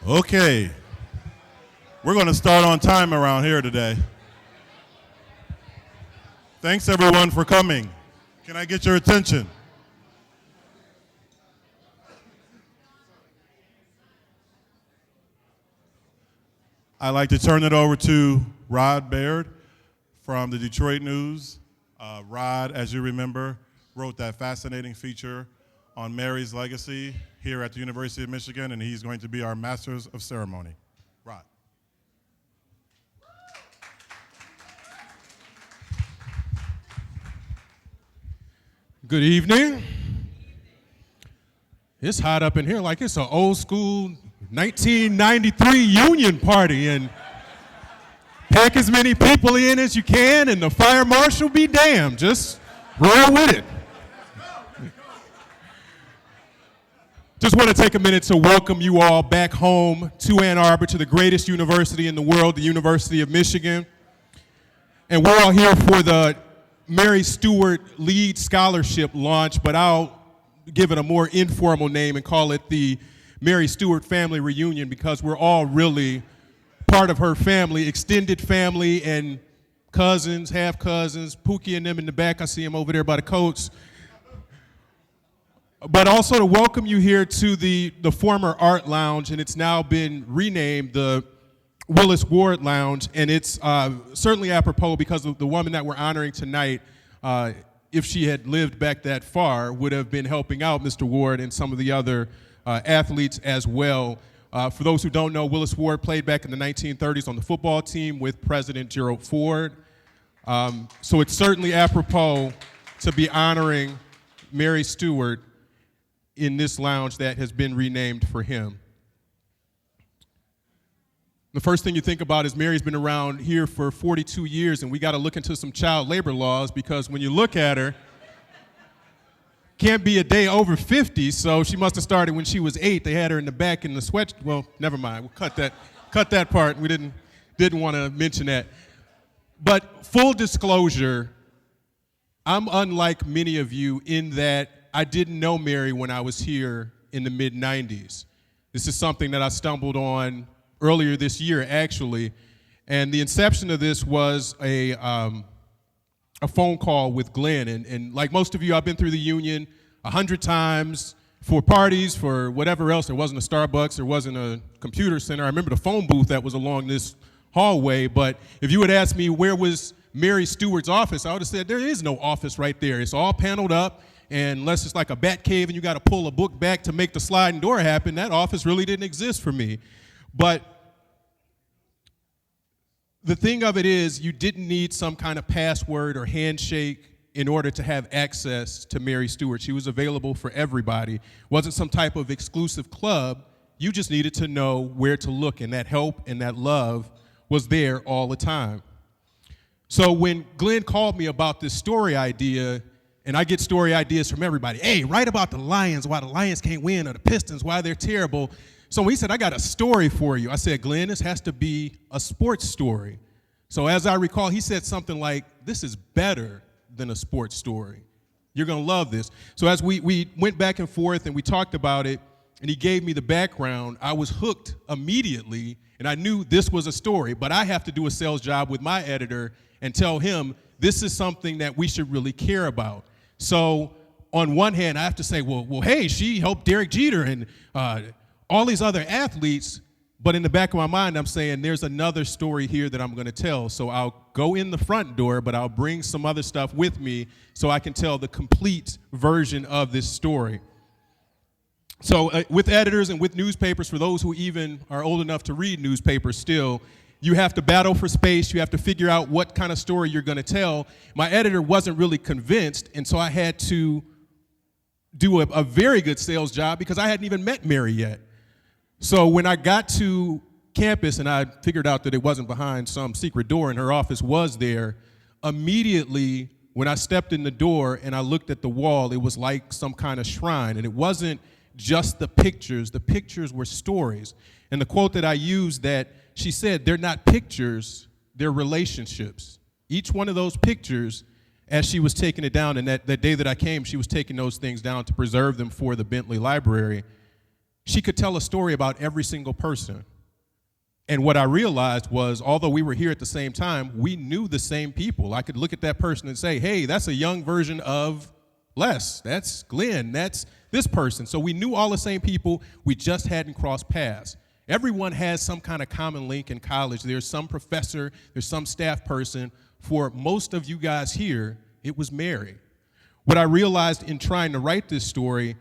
Okay, we're going to start on time around here today. Thanks everyone for coming. Can I get your attention? I'd like to turn it over to Rod Baird from the Detroit News. Rod, as you remember, wrote that fascinating feature on Mary's legacy here at the University of Michigan, and he's going to be our Masters of Ceremony. Rod. Good evening. It's hot up in here like it's an old school 1993 Union party, and pack as many people in as you can and the fire marshal be damned. Just roll with it. Just want to take a minute to welcome you all back home to Ann Arbor, to the greatest university in the world, the University of Michigan. And we're all here for the Mary Stewart Lead Scholarship launch, but I'll give it a more informal name and call it the Mary Stewart Family Reunion, because we're all really part of her family, extended family, and cousins, half-cousins, Pookie and them in the back. I see him over there by the coats. But also to welcome you here to the former Art Lounge, and it's now been renamed the Willis Ward Lounge, and it's certainly apropos because of the woman that we're honoring tonight, if she had lived back that far, would have been helping out Mr. Ward and some of the other athletes as well. For those who don't know, Willis Ward played back in the 1930s on the football team with President Gerald Ford. So it's certainly apropos to be honoring Mary Stewart in this lounge that has been renamed for him. The first thing you think about is Mary's been around here for 42 years, and we got to look into some child labor laws, because when you look at her, can't be a day over 50, so she must have started when she was 8. They had her in the back in the sweat. Well, never mind. We'll cut that part. We didn't want to mention that. But full disclosure, I'm unlike many of you in that I didn't know Mary when I was here in the mid-90s. This is something that I stumbled on earlier this year, actually, and the inception of this was a phone call with Glenn, and like most of you, I've been through the union 100 times for parties, for whatever else. There wasn't a Starbucks, there wasn't a computer center. I remember the phone booth that was along this hallway, but if you had asked me where was Mary Stewart's office, I would have said there is no office right there. It's all paneled up, and unless it's like a bat cave and you got to pull a book back to make the sliding door happen, that office really didn't exist for me. But the thing of it is, you didn't need some kind of password or handshake in order to have access to Mary Stewart. She was available for everybody. It wasn't some type of exclusive club. You just needed to know where to look, and that help and that love was there all the time. So when Glenn called me about this story idea, and I get story ideas from everybody. Hey, write about the Lions, why the Lions can't win, or the Pistons, why they're terrible. So he said, I got a story for you. I said, Glenn, this has to be a sports story. So as I recall, he said something like, this is better than a sports story. You're going to love this. So as we went back and forth and we talked about it, and he gave me the background, I was hooked immediately, and I knew this was a story. But I have to do a sales job with my editor and tell him this is something that we should really care about. So on one hand, I have to say, well, hey, she helped Derek Jeter and all these other athletes, but in the back of my mind, I'm saying there's another story here that I'm going to tell. So I'll go in the front door, but I'll bring some other stuff with me so I can tell the complete version of this story. So with editors and with newspapers, for those who even are old enough to read newspapers still, you have to battle for space. You have to figure out what kind of story you're going to tell. My editor wasn't really convinced, and so I had to do a very good sales job because I hadn't even met Mary yet. So when I got to campus and I figured out that it wasn't behind some secret door and her office was there, immediately when I stepped in the door and I looked at the wall, it was like some kind of shrine. And it wasn't just the pictures were stories. And the quote that I used, that she said, they're not pictures, they're relationships. Each one of those pictures, as she was taking it down, and that day that I came, she was taking those things down to preserve them for the Bentley Library. she could tell a story about every single person. And what I realized was, although we were here at the same time, we knew the same people. I could look at that person and say, hey, that's a young version of Les. That's Glenn. That's this person. So we knew all the same people. We just hadn't crossed paths. Everyone has some kind of common link in college. There's some professor, there's some staff person. For most of you guys here, it was Mary. What I realized in trying to write this story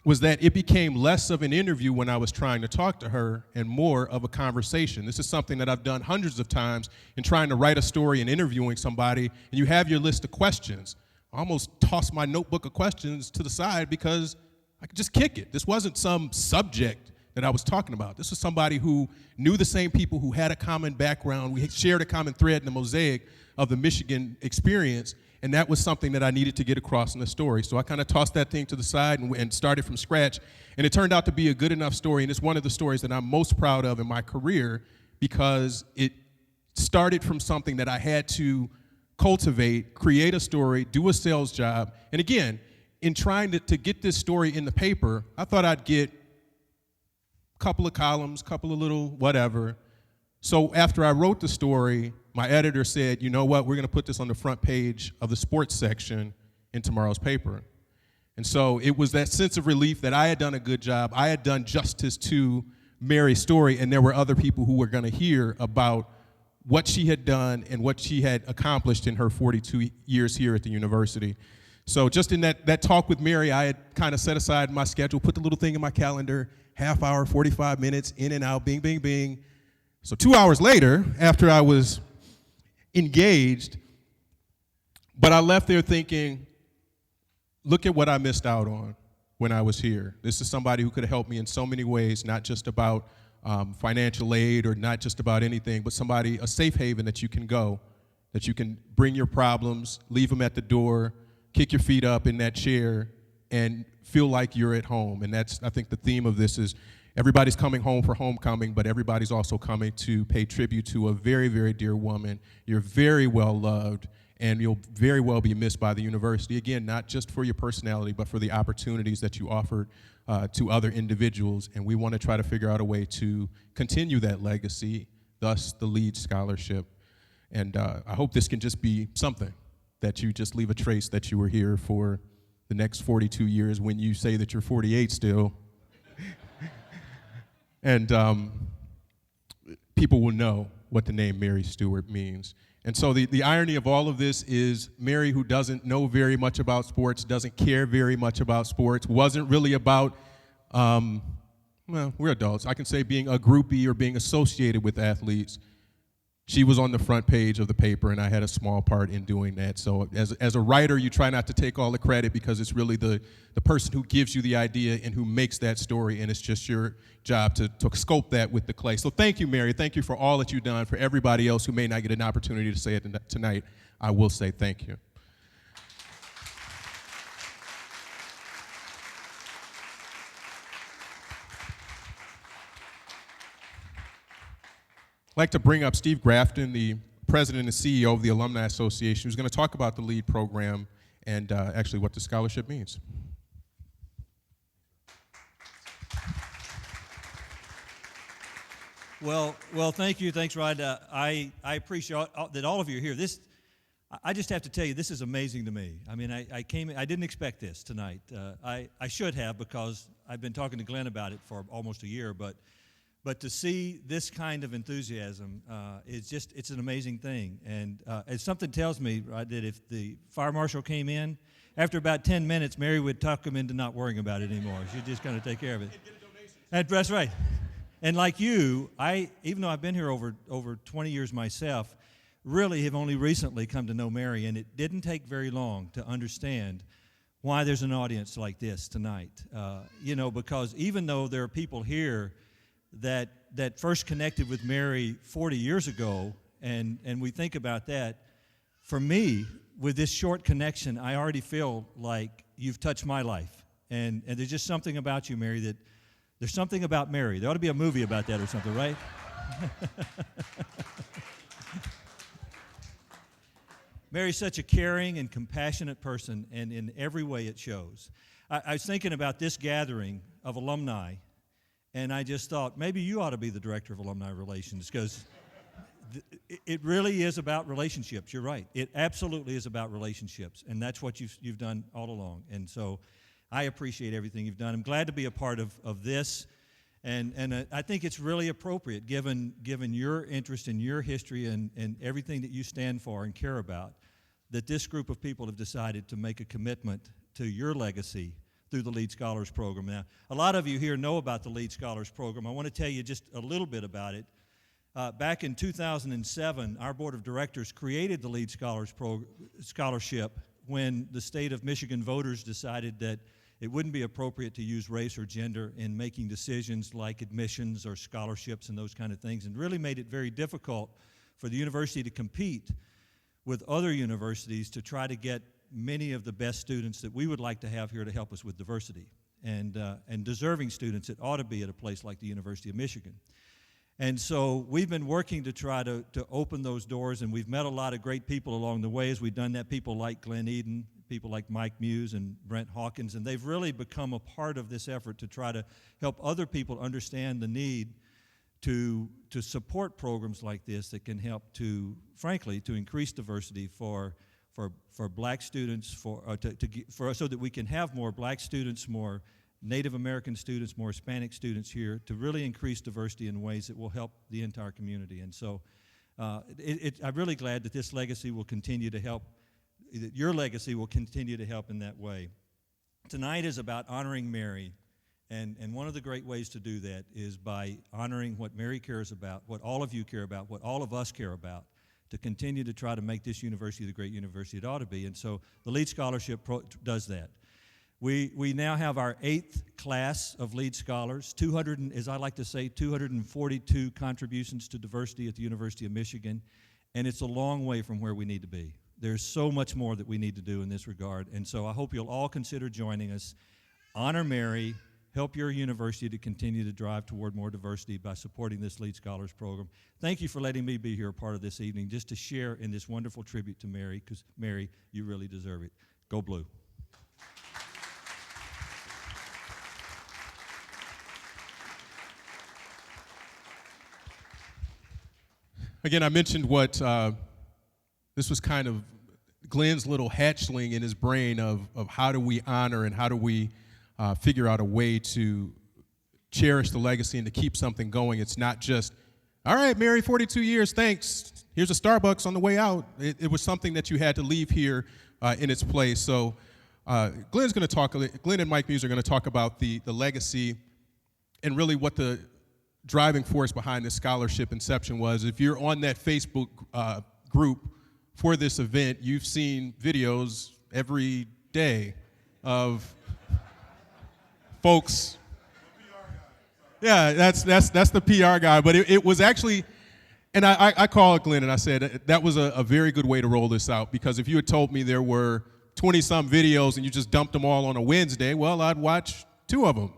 was that it became less of an interview when I was trying to talk to her and more of a conversation. This is something that I've done hundreds of times in trying to write a story and interviewing somebody, and you have your list of questions. I almost tossed my notebook of questions to the side because I could just kick it. This wasn't some subject that I was talking about. This was somebody who knew the same people, who had a common background. We shared a common thread in the mosaic of the Michigan experience, and that was something that I needed to get across in the story. So I kind of tossed that thing to the side and started from scratch. And it turned out to be a good enough story, and it's one of the stories that I'm most proud of in my career because it started from something that I had to cultivate, create a story, do a sales job. And again, in trying to get this story in the paper, I thought I'd get a couple of columns, couple of little whatever. So after I wrote the story, my editor said, you know what, we're going to put this on the front page of the sports section in tomorrow's paper. And so it was that sense of relief that I had done a good job. I had done justice to Mary's story, and there were other people who were going to hear about what she had done and what she had accomplished in her 42 years here at the university. So just in that talk with Mary, I had kind of set aside my schedule, put the little thing in my calendar, half hour, 45 minutes, in and out, bing, bing, bing. So 2 hours later, after I was engaged, but I left there thinking, look at what I missed out on when I was here. This is somebody who could have helped me in so many ways, not just about financial aid or not just about anything, but somebody, a safe haven that you can go, that you can bring your problems, leave them at the door, kick your feet up in that chair, and feel like you're at home. And that's, I think, the theme of this is everybody's coming home for homecoming, but everybody's also coming to pay tribute to a very, very dear woman. You're very well loved, and you'll very well be missed by the university. Again, not just for your personality, but for the opportunities that you offered to other individuals. And we want to try to figure out a way to continue that legacy, thus the LEAD scholarship. And I hope this can just be something that you just leave a trace that you were here for the next 42 years when you say that you're 48 still. And people will know what the name Mary Stewart means. And so the irony of all of this is Mary, who doesn't know very much about sports, doesn't care very much about sports, wasn't really about, well, we're adults. I can say being a groupie or being associated with athletes. She was on the front page of the paper, and I had a small part in doing that. So as a writer, you try not to take all the credit because it's really the person who gives you the idea and who makes that story, and it's just your job to sculpt that with the clay. So thank you, Mary. Thank you for all that you've done. For everybody else who may not get an opportunity to say it tonight, I will say thank you. I'd like to bring up Steve Grafton, the president and CEO of the Alumni Association, who's going to talk about the LEAD program and actually what the scholarship means. Well, thank you. Thanks, Rod. I appreciate that all of you are here. I just have to tell you, this is amazing to me. I mean, I didn't expect this tonight. I should have, because I've been talking to Glenn about it for almost a year, but to see this kind of enthusiasm it's an amazing thing. And something tells me, right, that if the fire marshal came in, after about 10 minutes, Mary would talk him into not worrying about it anymore. She'd just kind of take care of it. That's right. And like you, even though I've been here over 20 years myself, really have only recently come to know Mary, and it didn't take very long to understand why there's an audience like this tonight. Because even though there are people here that first connected with Mary 40 years ago, and we think about that, for me, with this short connection, I already feel like you've touched my life. And there's just something about you, Mary, that there's something about Mary. There ought to be a movie about that or something, right? Mary's such a caring and compassionate person, and in every way it shows. I was thinking about this gathering of alumni And I just thought, maybe you ought to be the director of alumni relations, because it really is about relationships. You're right. It absolutely is about relationships, and that's what you've done all along. And so I appreciate everything you've done. I'm glad to be a part of this, and I think it's really appropriate, given your interest in your history and everything that you stand for and care about, that this group of people have decided to make a commitment to your legacy through the Lead Scholars Program. Now, a lot of you here know about the Lead Scholars Program. I want to tell you just a little bit about it. Back in 2007, our board of directors created the Lead Scholarship when the state of Michigan voters decided that it wouldn't be appropriate to use race or gender in making decisions like admissions or scholarships and those kind of things, and really made it very difficult for the university to compete with other universities to try to get many of the best students that we would like to have here to help us with diversity, and deserving students that ought to be at a place like the University of Michigan. And so we've been working to try to open those doors, and we've met a lot of great people along the way as we've done that, people like Glenn Eden, people like Mike Muse and Brent Hawkins, and they've really become a part of this effort to try to help other people understand the need to support programs like this that can help to, frankly, to increase diversity for black students, so that we can have more black students, more Native American students, more Hispanic students here, to really increase diversity in ways that will help the entire community. And so I'm really glad that this legacy will continue to help, that your legacy will continue to help in that way. Tonight is about honoring Mary, and one of the great ways to do that is by honoring what Mary cares about, what all of you care about, what all of us care about, to continue to try to make this university the great university it ought to be. And so the Lead Scholarship does that. We now have our 8th class of Lead Scholars, 200, as I like to say, 242 contributions to diversity at the University of Michigan, and it's a long way from where we need to be. There's so much more that we need to do in this regard, and so I hope you'll all consider joining us. Honor Mary. Help your university to continue to drive toward more diversity by supporting this Lead Scholars Program. Thank you for letting me be here a part of this evening, just to share in this wonderful tribute to Mary, because Mary, you really deserve it. Go Blue. Again, I mentioned what this was kind of Glenn's little hatchling in his brain of how do we honor and how do we figure out a way to cherish the legacy and to keep something going. It's not just, all right, Mary, 42 years, thanks. Here's a Starbucks on the way out. It was something that you had to leave here in its place. So Glenn and Mike Muse are going to talk about the legacy and really what the driving force behind this scholarship inception was. If you're on that Facebook group for this event, you've seen videos every day of folks. Yeah, that's the PR guy. But it was actually, and I called Glenn and I said that was a very good way to roll this out, because if you had told me there were 20-some videos and you just dumped them all on a Wednesday, well, I'd watch 2 of them.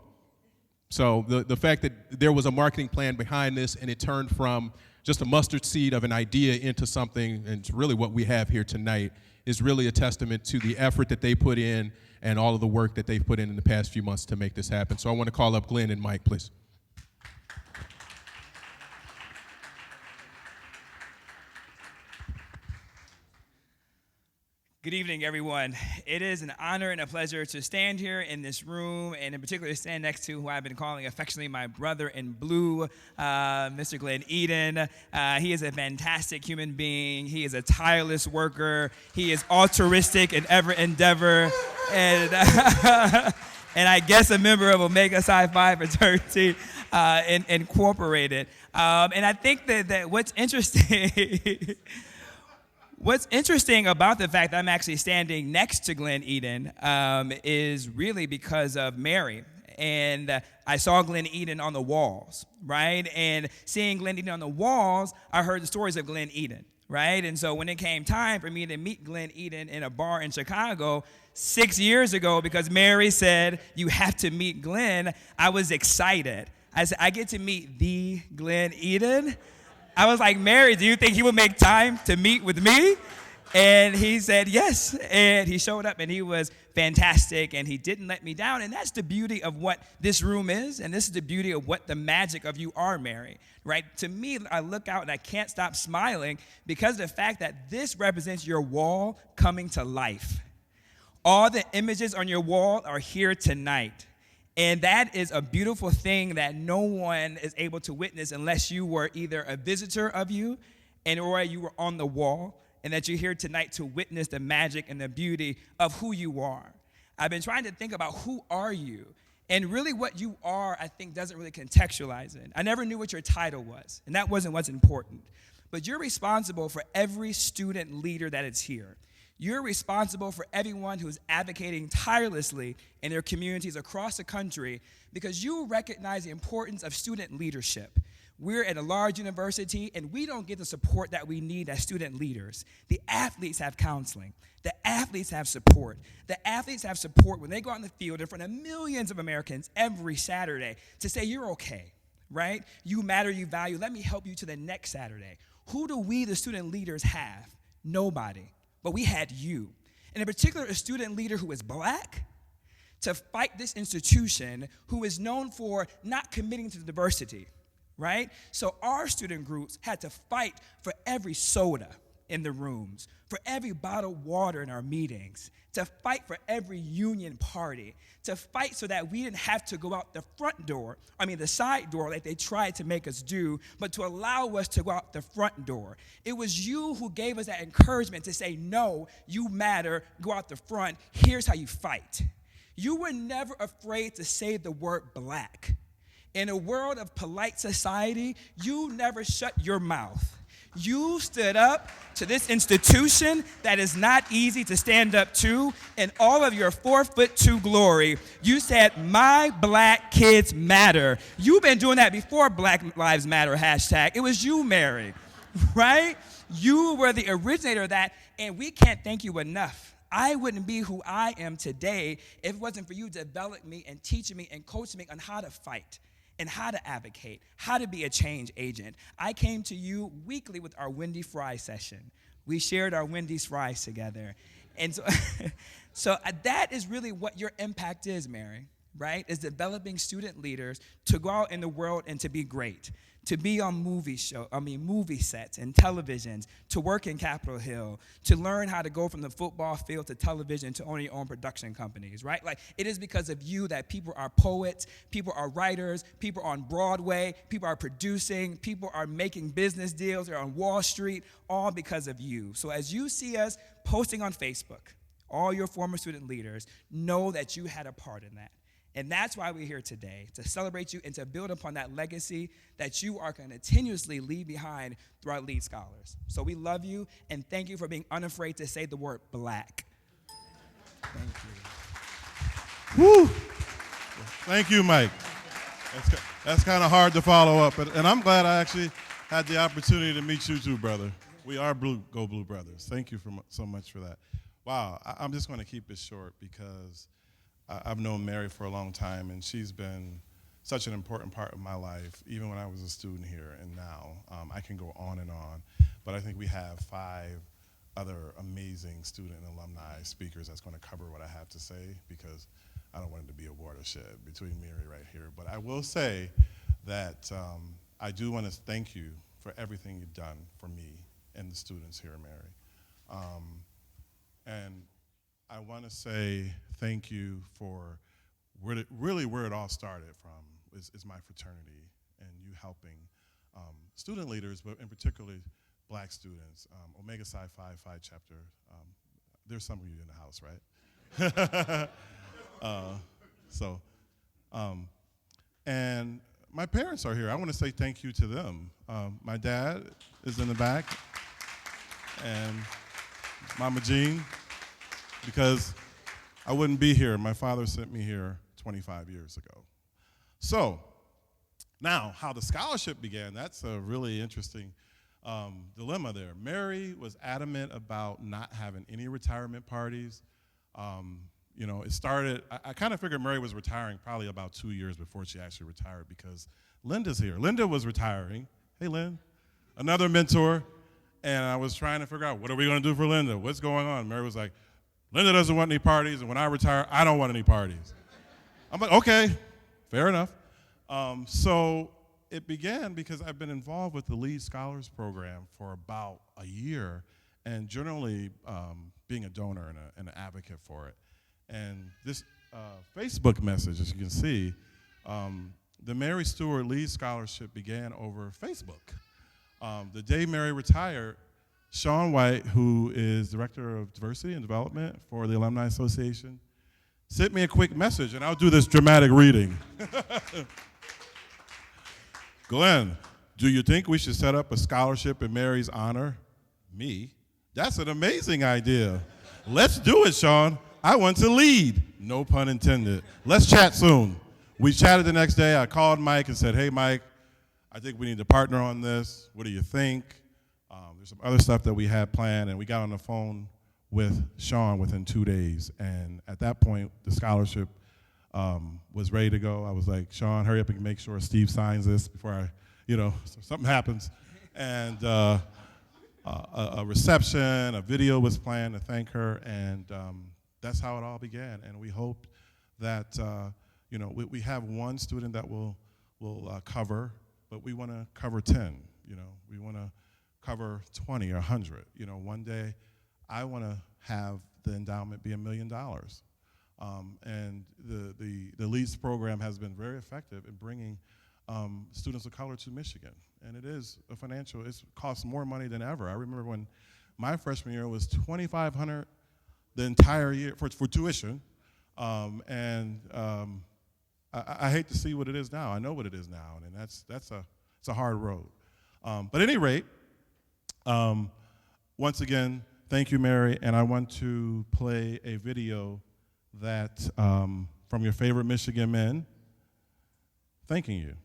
So the fact that there was a marketing plan behind this and it turned from just a mustard seed of an idea into something, and it's really what we have here tonight, is really a testament to the effort that they put in and all of the work that they've put in the past few months to make this happen. So I want to call up Glenn and Mike, please. Good evening, everyone. It is an honor and a pleasure to stand here in this room, and in particular to stand next to who I've been calling affectionately my brother in blue, Mr. Glenn Eden. He is a fantastic human being. He is a tireless worker. He is altruistic in every endeavor, and and I guess a member of Omega Psi Phi fraternity Incorporated. And I think that what's interesting. What's interesting about the fact that I'm actually standing next to Glenn Eden is really because of Mary. And I saw Glenn Eden on the walls, right? And seeing Glenn Eden on the walls, I heard the stories of Glenn Eden, right? And so when it came time for me to meet Glenn Eden in a bar in Chicago 6 years ago, because Mary said, you have to meet Glenn, I was excited. I said, I get to meet the Glenn Eden? I was like, Mary, do you think he would make time to meet with me? And he said yes, and he showed up, and he was fantastic, and he didn't let me down. And that's the beauty of what this room is, and this is the beauty of what the magic of you are, Mary, right? To me, I look out and I can't stop smiling because of the fact that this represents your wall coming to life. All the images on your wall are here tonight. And that is a beautiful thing that no one is able to witness unless you were either a visitor of you or you were on the wall, and that you're here tonight to witness the magic and the beauty of who you are. I've been trying to think about who are you, and really what you are, I think, doesn't really contextualize it. I never knew what your title was, and that wasn't what's important. But you're responsible for every student leader that is here. You're responsible for everyone who's advocating tirelessly in their communities across the country because you recognize the importance of student leadership. We're at a large university, and we don't get the support that we need as student leaders. The athletes have counseling. The athletes have support. The athletes have support when they go out in the field in front of millions of Americans every Saturday to say, you're okay, right? You matter, you value. Let me help you to the next Saturday. Who do we, the student leaders, have? Nobody. But we had you. And in particular, a student leader who is black to fight this institution who is known for not committing to diversity. Right? So our student groups had to fight for every soda in the rooms, for every bottled water in our meetings, to fight for every union party, to fight so that we didn't have to go out the side door like they tried to make us do, but to allow us to go out the front door. It was you who gave us that encouragement to say, no, you matter, go out the front, here's how you fight. You were never afraid to say the word black. In a world of polite society, you never shut your mouth. You stood up to this institution that is not easy to stand up to. In all of your 4'2" glory, you said, my black kids matter. You've been doing that before Black Lives Matter hashtag. It was you, Mary, right? You were the originator of that, and we can't thank you enough. I wouldn't be who I am today if it wasn't for you developing me and teaching me and coaching me on how to fight and how to advocate, how to be a change agent. I came to you weekly with our Wendy Fry session. We shared our Wendy's fries together. And so that is really what your impact is, Mary, right? Is developing student leaders to go out in the world and to be great, to be on movie sets and televisions, to work in Capitol Hill, to learn how to go from the football field to television to owning your own production companies, right? Like, it is because of you that people are poets, people are writers, people are on Broadway, people are producing, people are making business deals, they're on Wall Street, all because of you. So as you see us posting on Facebook, all your former student leaders, know that you had a part in that. And that's why we're here today, to celebrate you and to build upon that legacy that you are going to continuously leave behind through our lead scholars. So we love you, and thank you for being unafraid to say the word black. Thank you. Woo! Thank you, Mike. That's kind of hard to follow up, and I'm glad I actually had the opportunity to meet you too, brother. We are Go Blue Brothers. Thank you so much for that. Wow, I'm just going to keep it short because I've known Mary for a long time, and she's been such an important part of my life, even when I was a student here and now. I can go on and on, but I think we have 5 other amazing student and alumni speakers that's going to cover what I have to say, because I don't want it to be a watershed between Mary right here. But I will say that I do want to thank you for everything you've done for me and the students here, Mary. And I want to say thank you for where it all started from is my fraternity and you helping student leaders, but in particular black students. Omega Psi Phi chapter, there's some of you in the house, right? And my parents are here. I want to say thank you to them. My dad is in the back, and Mama Jean, because I wouldn't be here. My father sent me here 25 years ago. So now, how the scholarship began, that's a really interesting dilemma there. Mary was adamant about not having any retirement parties. It started, I kind of figured Mary was retiring probably about 2 years before she actually retired, because Linda's here. Linda was retiring. Hey, Lynn. Another mentor. And I was trying to figure out, what are we going to do for Linda? What's going on? Mary was like, Linda doesn't want any parties, and when I retire, I don't want any parties. I'm like, okay, fair enough. So it began because I've been involved with the Lead Scholars Program for about a year, and generally being a donor and an advocate for it. And this Facebook message, as you can see, the Mary Stewart Lead Scholarship began over Facebook. The day Mary retired, Sean White, who is Director of Diversity and Development for the Alumni Association, sent me a quick message, and I'll do this dramatic reading. Glenn, do you think we should set up a scholarship in Mary's honor? Me? That's an amazing idea. Let's do it, Sean. I want to lead. No pun intended. Let's chat soon. We chatted the next day. I called Mike and said, hey, Mike, I think we need to partner on this. What do you think? There's some other stuff that we had planned, and we got on the phone with Sean within 2 days. And at that point, the scholarship was ready to go. I was like, Sean, hurry up and make sure Steve signs this before something happens. And a reception, a video was planned to thank her, and that's how it all began. And we hope that, we have one student that will cover, but we want to cover 10. We want to cover 20 or 100. One day I want to have the endowment be $1 million. And the LEADS program has been very effective in bringing students of color to Michigan. And it is it costs more money than ever. I remember when my freshman year was $2,500 the entire year for tuition. I hate to see what it is now. I know what it is now, and it's a hard road. But at any rate, once again, thank you, Mary, and I want to play a video that from your favorite Michigan men thanking you.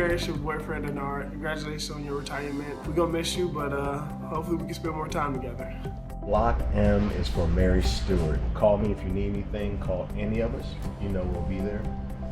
It's your boyfriend Denard. Congratulations on your retirement. We're gonna miss you, but hopefully we can spend more time together. Block M is for Mary Stewart. Call me if you need anything. Call any of us. We'll be there,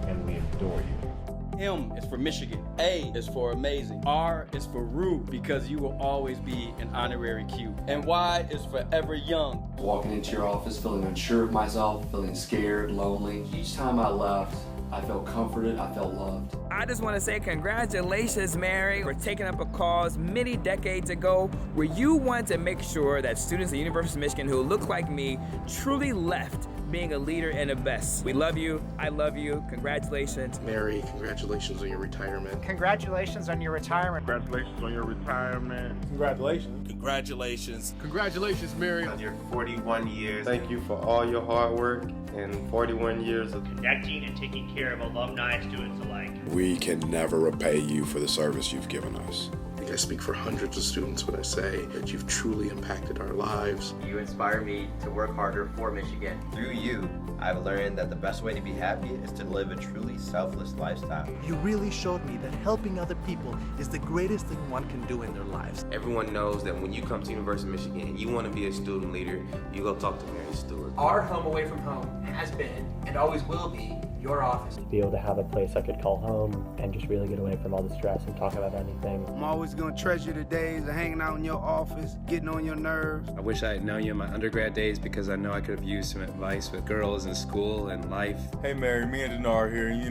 and we adore you. M is for Michigan. A is for amazing. R is for Rue, because you will always be an honorary Q. And Y is for ever young. Walking into your office feeling unsure of myself, feeling scared, lonely. Each time I left, I felt comforted, I felt loved. I just want to say congratulations, Mary, for taking up a cause many decades ago where you wanted to make sure that students at the University of Michigan who look like me truly left being a leader and a best. We love you. I love you. Congratulations. Mary, congratulations on your retirement. Congratulations on your retirement. Congratulations on your retirement. Congratulations. Congratulations. Congratulations, Mary. On your 41 years. Thank you for all your hard work and 41 years of connecting and taking care of alumni students alike. We can never repay you for the service you've given us. I think I speak for hundreds of students when I say that you've truly impacted our lives. You inspire me to work harder for Michigan. Through you, I've learned that the best way to be happy is to live a truly selfless lifestyle. You really showed me that helping other people is the greatest thing one can do in their lives. Everyone knows that when you come to University of Michigan and you want to be a student leader, you go talk to Mary Stewart. Our home away from home has been and always will be your office. To be able to have a place I could call home and just really get away from all the stress and talk about anything. I'm always going to treasure the days of hanging out in your office, getting on your nerves. I wish I had known you in my undergrad days because I know I could have used some advice with girls in school and life. Hey Mary, me and Denard here, and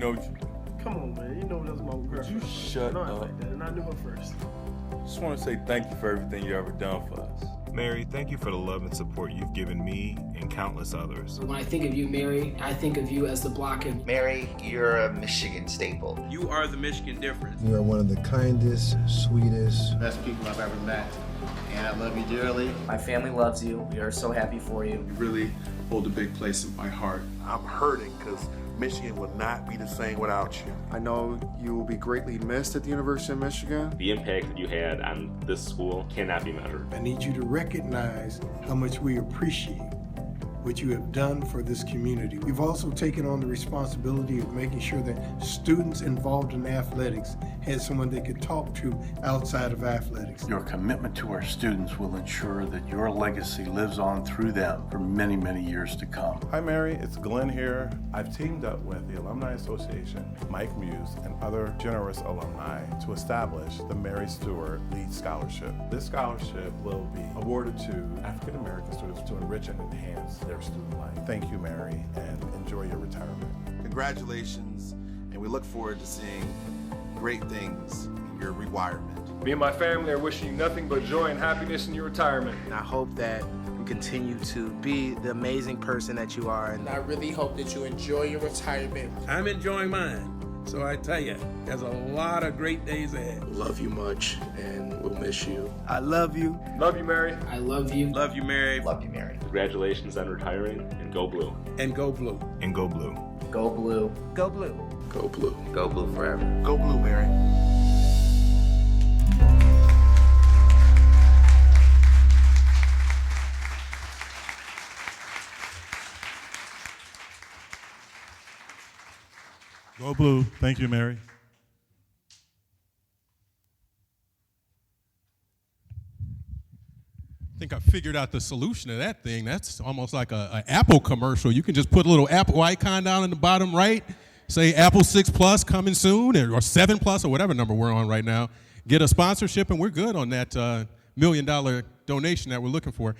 Come on, man, you know that's my girl. Would you shut up? Like that, and I knew her first. Just want to say thank you for everything you ever done for us. Mary, thank you for the love and support you've given me and countless others. When I think of you, Mary, I think of you as the Block M. Mary, you're a Michigan staple. You are the Michigan difference. You are one of the kindest, sweetest, best people I've ever met. And I love you dearly. My family loves you. We are so happy for you. You really hold a big place in my heart. I'm hurting because Michigan will not be the same without you. I know you will be greatly missed at the University of Michigan. The impact that you had on this school cannot be measured. I need you to recognize how much we appreciate what you have done for this community. You've also taken on the responsibility of making sure that students involved in athletics had someone they could talk to outside of athletics. Your commitment to our students will ensure that your legacy lives on through them for many, many years to come. Hi Mary, it's Glenn here. I've teamed up with the Alumni Association, Mike Muse, and other generous alumni to establish the Mary Stewart Lead Scholarship. This scholarship will be awarded to African American students to enrich and enhance their student life. Thank you, Mary, and enjoy your retirement. Congratulations, and we look forward to seeing great things in your rewirement. Me and my family are wishing you nothing but joy and happiness in your retirement. And I hope that you continue to be the amazing person that you are. And I really hope that you enjoy your retirement. I'm enjoying mine. So I tell you, there's a lot of great days ahead. Love you much, and we'll miss you. I love you. Love you, Mary. I love you. Love you, Mary. Love you, Mary. Congratulations on retiring, and go blue. And go blue. And go blue. Go blue. Go blue. Go blue. Go blue forever. Go blue, Mary. Go blue. Thank you, Mary. I think I figured out the solution to that thing. That's almost like an Apple commercial. You can just put a little Apple icon down in the bottom right, say Apple 6 Plus coming soon, or 7 Plus, or whatever number we're on right now. Get a sponsorship, and we're good on that $1 million donation that we're looking for.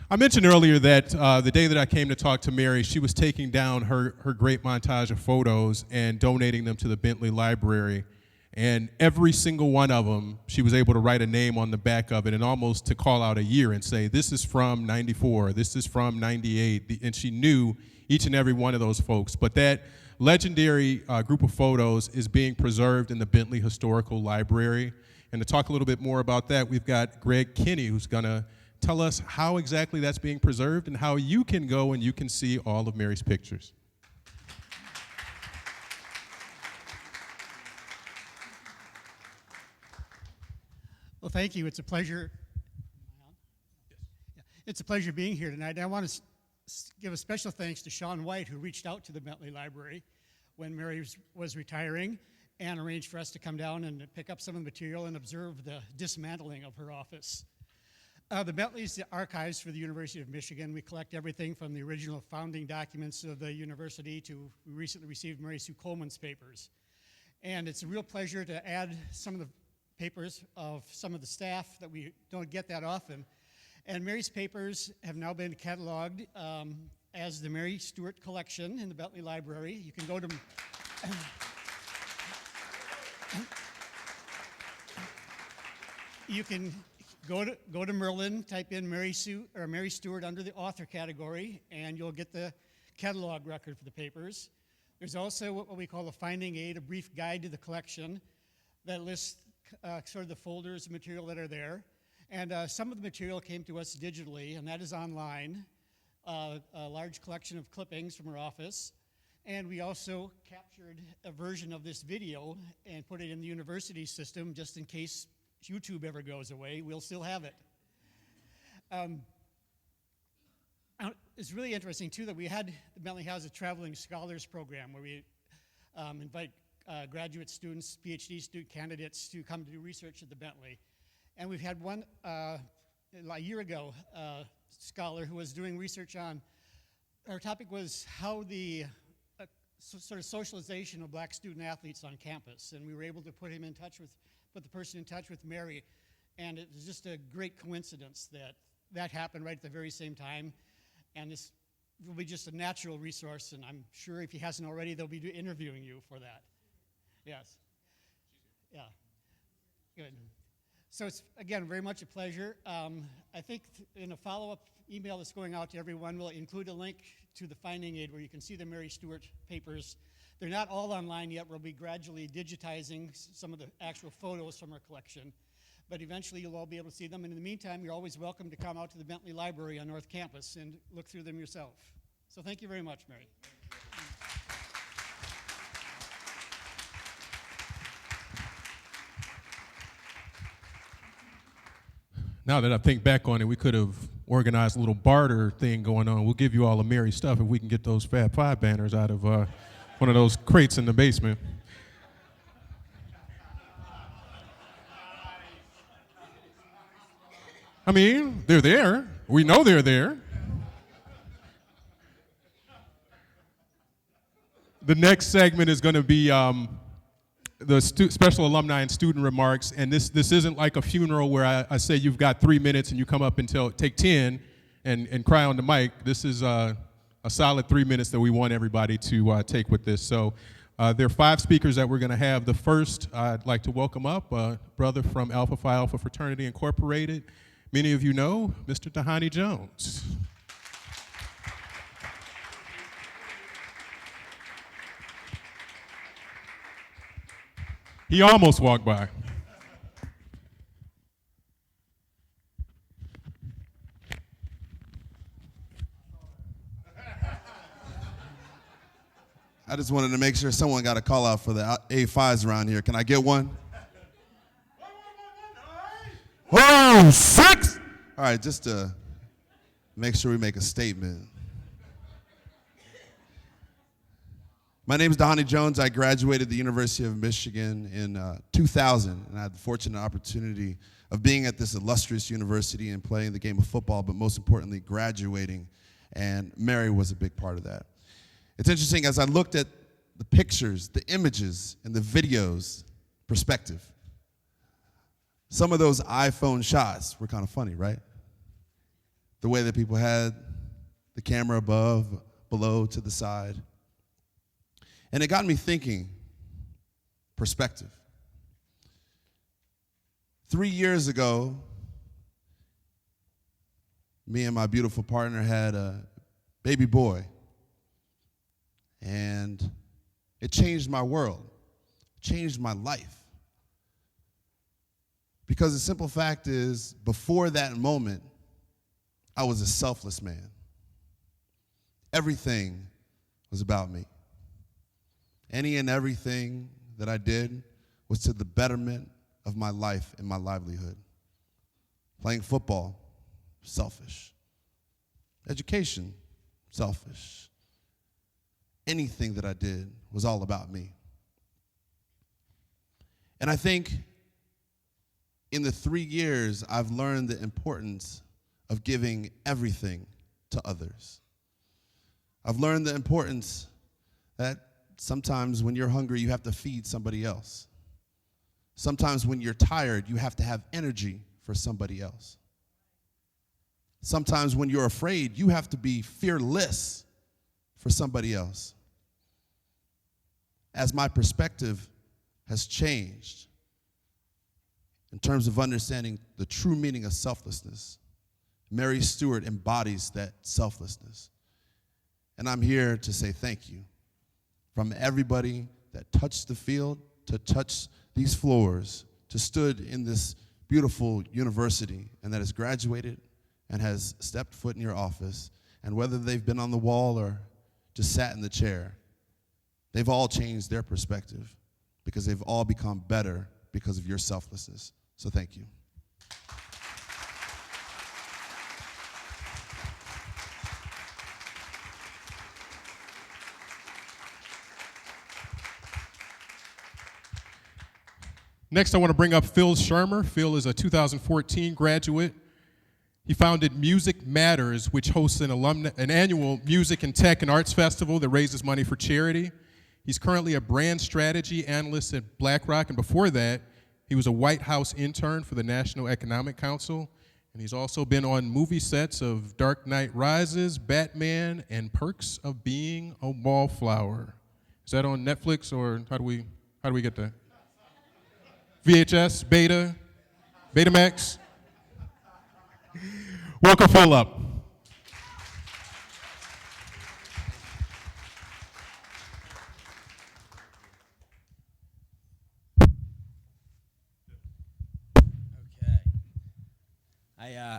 I mentioned earlier that the day that I came to talk to Mary, she was taking down her great montage of photos and donating them to the Bentley Library. And every single one of them, she was able to write a name on the back of it and almost to call out a year and say, this is from 94, this is from 98. And she knew each and every one of those folks. But that legendary group of photos is being preserved in the Bentley Historical Library. And to talk a little bit more about that, we've got Greg Kinney, who's going to tell us how exactly that's being preserved and how you can go and you can see all of Mary's pictures. Well, thank you. It's a pleasure. It's a pleasure being here tonight. I want to give a special thanks to Sean White, who reached out to the Bentley Library when Mary was retiring and arranged for us to come down and pick up some of the material and observe the dismantling of her office. The Bentley's the archives for the University of Michigan. We collect everything from the original founding documents of the university to we recently received Mary Sue Coleman's papers. And it's a real pleasure to add some of the papers of some of the staff that we don't get that often. And Mary's papers have now been cataloged as the Mary Stewart Collection in the Bentley Library. You can go to you can go to Merlin, type in Mary Stewart under the author category, and you'll get the catalog record for the papers. There's also what we call a finding aid, a brief guide to the collection that lists sort of the folders of material that are there. And some of the material came to us digitally, and that is online, a large collection of clippings from our office. And we also captured a version of this video and put it in the university system just in case YouTube ever goes away. We'll still have it. It's really interesting, too, that the Bentley has a traveling scholars program where we invite graduate students, PhD student candidates to come to do research at the Bentley. And we've had one, a year ago, scholar who was doing research on, our topic was how the sort of socialization of black student athletes on campus. And we were able to put the person in touch with Mary. And it was just a great coincidence that happened right at the very same time. And this will be just a natural resource, and I'm sure if he hasn't already, they'll be interviewing you for that. Yes. Yeah. Good. So it's, again, very much a pleasure. I think in a follow-up email that's going out to everyone, we'll include a link to the finding aid where you can see the Mary Stewart papers. They're not all online yet. We'll be gradually digitizing some of the actual photos from our collection. But eventually you'll all be able to see them. And in the meantime, you're always welcome to come out to the Bentley Library on North Campus and look through them yourself. So thank you very much, Mary. Now that I think back on it, we could have organize a little barter thing going on. We'll give you all a Mary stuff if we can get those Fab Five banners out of one of those crates in the basement. I mean, they're there. We know they're there. The next segment is going to be the special alumni and student remarks, and this isn't like a funeral where I say you've got 3 minutes and you come up and take 10 and cry on the mic. This is a solid 3 minutes that we want everybody to take with this. So there are 5 speakers that we're going to have. The first, I'd like to welcome up a brother from Alpha Phi Alpha Fraternity Incorporated. Many of you know Mr. Dhani Jones. He almost walked by. I just wanted to make sure someone got a call out for the A5s around here. Can I get one? Oh, 6! All right, just to make sure we make a statement. My name is Dhani Jones. I graduated the University of Michigan in 2000, and I had the fortunate opportunity of being at this illustrious university and playing the game of football, but most importantly, graduating, and Mary was a big part of that. It's interesting, as I looked at the pictures, the images, and the videos, perspective. Some of those iPhone shots were kind of funny, right? The way that people had the camera above, below, to the side. And it got me thinking, perspective. 3 years ago, me and my beautiful partner had a baby boy. And it changed my world, changed my life. Because the simple fact is, before that moment, I was a selfless man. Everything was about me. Any and everything that I did was to the betterment of my life and my livelihood. Playing football, selfish. Education, selfish. Anything that I did was all about me. And I think in the 3 years, I've learned the importance of giving everything to others. I've learned the importance that sometimes when you're hungry, you have to feed somebody else. Sometimes when you're tired, you have to have energy for somebody else. Sometimes when you're afraid, you have to be fearless for somebody else. As my perspective has changed in terms of understanding the true meaning of selflessness, Mary Stewart embodies that selflessness. And I'm here to say thank you. From everybody that touched the field, to touch these floors, to stood in this beautiful university, and that has graduated and has stepped foot in your office, and whether they've been on the wall or just sat in the chair, they've all changed their perspective because they've all become better because of your selflessness. So thank you. Next, I want to bring up Phil Shermer. Phil is a 2014 graduate. He founded Music Matters, which hosts an annual music and tech and arts festival that raises money for charity. He's currently a brand strategy analyst at BlackRock, and before that, he was a White House intern for the National Economic Council, and he's also been on movie sets of Dark Knight Rises, Batman, and Perks of Being a Wallflower. Is that on Netflix, or how do we get that? VHS, Beta, Betamax. Welcome Phil up.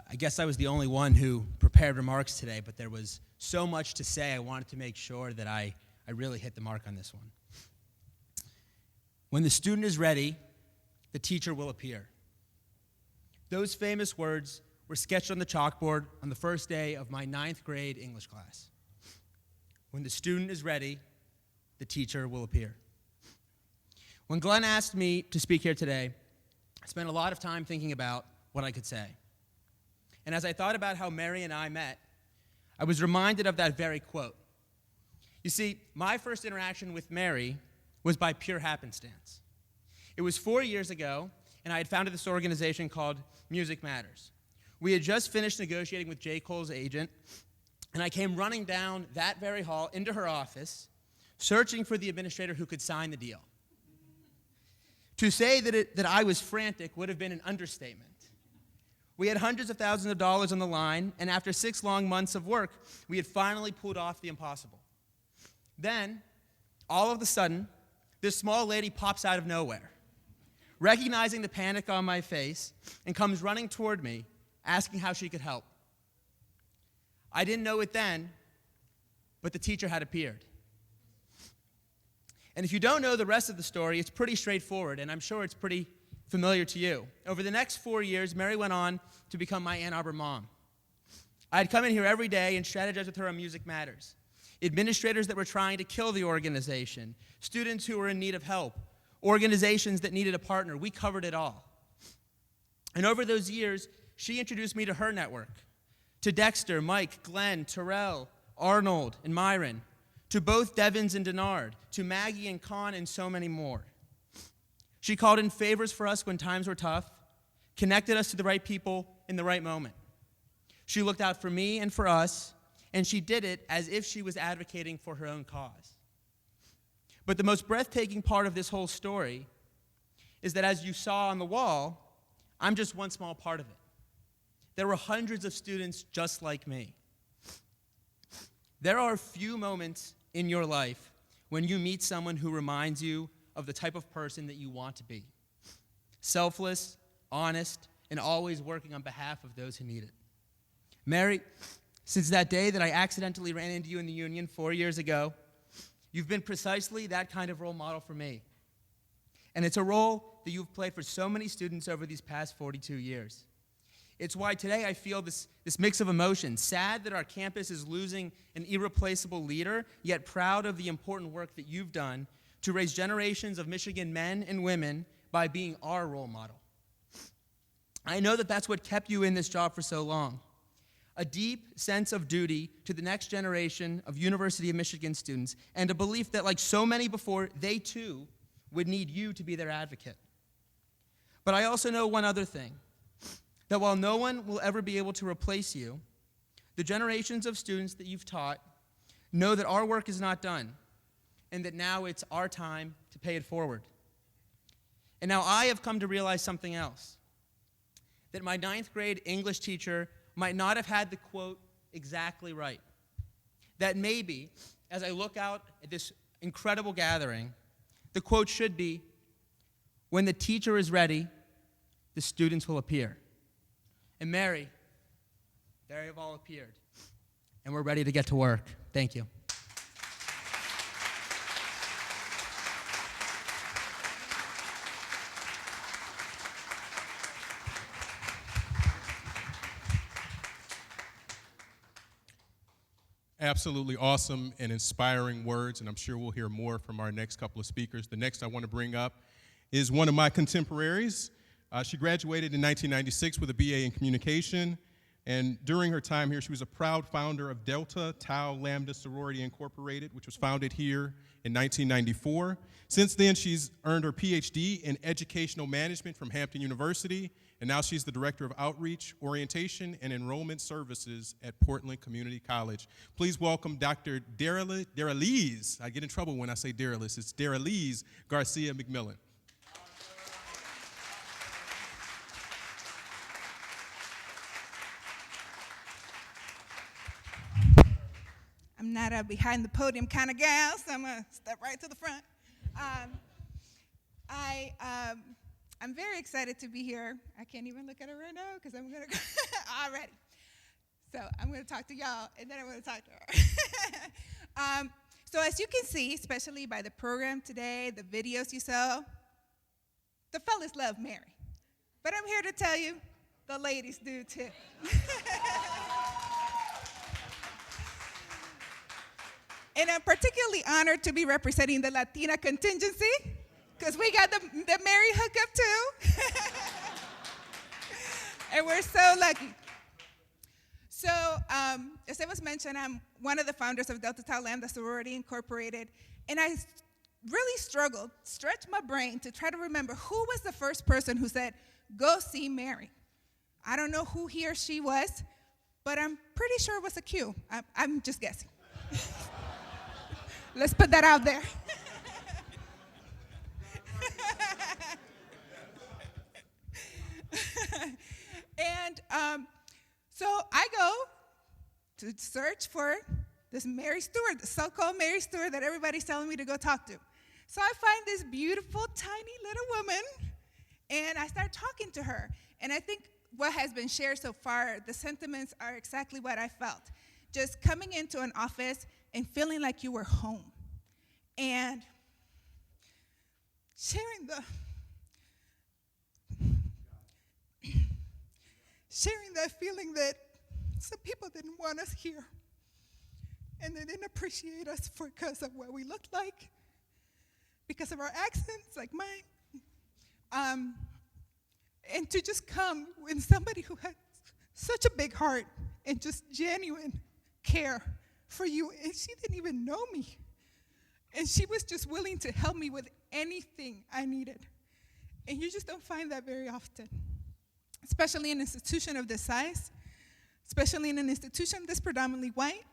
I guess I was the only one who prepared remarks today, but there was so much to say, I wanted to make sure that I really hit the mark on this one. When the student is ready, the teacher will appear. Those famous words were sketched on the chalkboard on the first day of my 9th grade English class. When the student is ready, the teacher will appear. When Glenn asked me to speak here today, I spent a lot of time thinking about what I could say. And as I thought about how Mary and I met, I was reminded of that very quote. You see, my first interaction with Mary was by pure happenstance. It was 4 years ago, and I had founded this organization called Music Matters. We had just finished negotiating with J. Cole's agent, and I came running down that very hall into her office, searching for the administrator who could sign the deal. To say that I was frantic would have been an understatement. We had hundreds of thousands of dollars on the line, and after 6 long months of work, we had finally pulled off the impossible. Then, all of a sudden, this small lady pops out of nowhere, recognizing the panic on my face, and comes running toward me, asking how she could help. I didn't know it then, but the teacher had appeared. And if you don't know the rest of the story, it's pretty straightforward, and I'm sure it's pretty familiar to you. Over the next 4 years, Mary went on to become my Ann Arbor mom. I'd come in here every day and strategize with her on Music Matters. Administrators that were trying to kill the organization, students who were in need of help, organizations that needed a partner. We covered it all. And over those years, she introduced me to her network, to Dexter, Mike, Glenn, Terrell, Arnold, and Myron, to both Devins and Denard, to Maggie and Con, and so many more. She called in favors for us when times were tough, connected us to the right people in the right moment. She looked out for me and for us, and she did it as if she was advocating for her own cause. But the most breathtaking part of this whole story is that, as you saw on the wall, I'm just one small part of it. There were hundreds of students just like me. There are few moments in your life when you meet someone who reminds you of the type of person that you want to be. Selfless, honest, and always working on behalf of those who need it. Mary, since that day that I accidentally ran into you in the Union 4 years ago, you've been precisely that kind of role model for me. And it's a role that you've played for so many students over these past 42 years. It's why today I feel this mix of emotions, sad that our campus is losing an irreplaceable leader, yet proud of the important work that you've done to raise generations of Michigan men and women by being our role model. I know that that's what kept you in this job for so long. A deep sense of duty to the next generation of University of Michigan students, and a belief that, like so many before, they too would need you to be their advocate. But I also know one other thing, that while no one will ever be able to replace you, the generations of students that you've taught know that our work is not done, and that now it's our time to pay it forward. And now I have come to realize something else, that my 9th grade English teacher might not have had the quote exactly right. That maybe, as I look out at this incredible gathering, the quote should be, "When the teacher is ready, the students will appear." And Mary, they have all appeared. And we're ready to get to work. Thank you. Absolutely awesome and inspiring words, and I'm sure we'll hear more from our next couple of speakers. The next I want to bring up is one of my contemporaries. She graduated in 1996 with a BA in communication, and during her time here, she was a proud founder of Delta Tau Lambda Sorority Incorporated, which was founded here in 1994. Since then, she's earned her PhD in educational management from Hampton University, and now she's the director of outreach, orientation, and enrollment services at Portland Community College. Please welcome Dr. Daralise. I get in trouble when I say Daralise. It's Daralise Garcia McMillan. I'm not a behind the podium kind of gal, so I'm going to step right to the front. I'm very excited to be here. I can't even look at her right now because I'm going to go already. So I'm going to talk to y'all, and then I'm going to talk to her. So as you can see, especially by the program today, the videos you saw, the fellas love Mary. But I'm here to tell you, the ladies do too. And I'm particularly honored to be representing the Latina contingency, because we got the Mary hookup too. And we're so lucky. So, as it was mentioned, I'm one of the founders of Delta Tau Lambda Sorority Incorporated, and I really struggled, stretched my brain to try to remember who was the first person who said, go see Mary. I don't know who he or she was, but I'm pretty sure it was a Q. I'm just guessing. Let's put that out there. And so I go to search for this Mary Stewart, the so-called Mary Stewart that everybody's telling me to go talk to. So I find this beautiful, tiny little woman, and I start talking to her. And I think what has been shared so far, the sentiments are exactly what I felt. Just coming into an office and feeling like you were home. And sharing that feeling that some people didn't want us here. And they didn't appreciate us because of what we looked like, because of our accents, like mine. And to just come with somebody who had such a big heart and just genuine care for you. And she didn't even know me. And she was just willing to help me with anything I needed. And you just don't find that very often, especially in an institution of this size, especially in an institution that's predominantly white.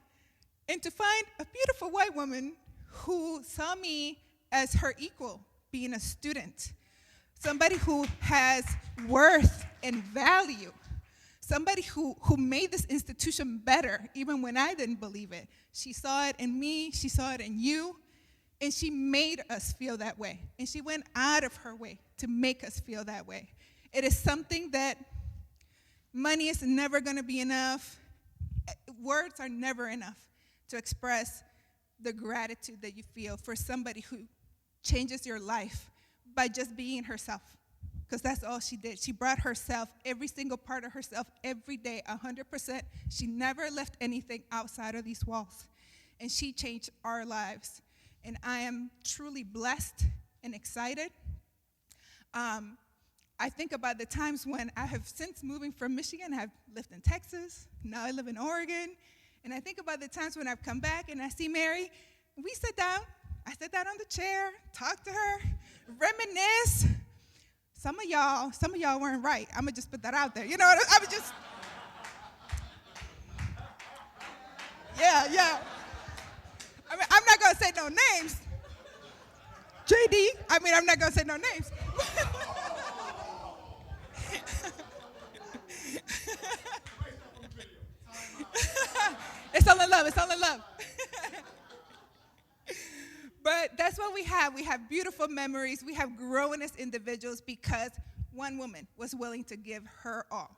And to find a beautiful white woman who saw me as her equal, being a student, somebody who has worth and value, somebody who made this institution better, even when I didn't believe it. She saw it in me, she saw it in you, and she made us feel that way. And she went out of her way to make us feel that way. It is something that money is never gonna be enough. Words are never enough to express the gratitude that you feel for somebody who changes your life by just being herself, because that's all she did. She brought herself, every single part of herself, every day, 100%. She never left anything outside of these walls, and she changed our lives. And I am truly blessed and excited. I think about the times when I have, since moving from Michigan, I've lived in Texas, now I live in Oregon, and I think about the times when I've come back and I see Mary, we sit down, I sit down on the chair, talk to her, reminisce. Some of y'all weren't right. I'm gonna just put that out there. You know what, I was just, yeah. I mean, I'm not gonna say no names. JD, I'm not gonna say no names. It's all in love, it's all in love. But that's what we have. We have beautiful memories. We have grown as individuals because one woman was willing to give her all.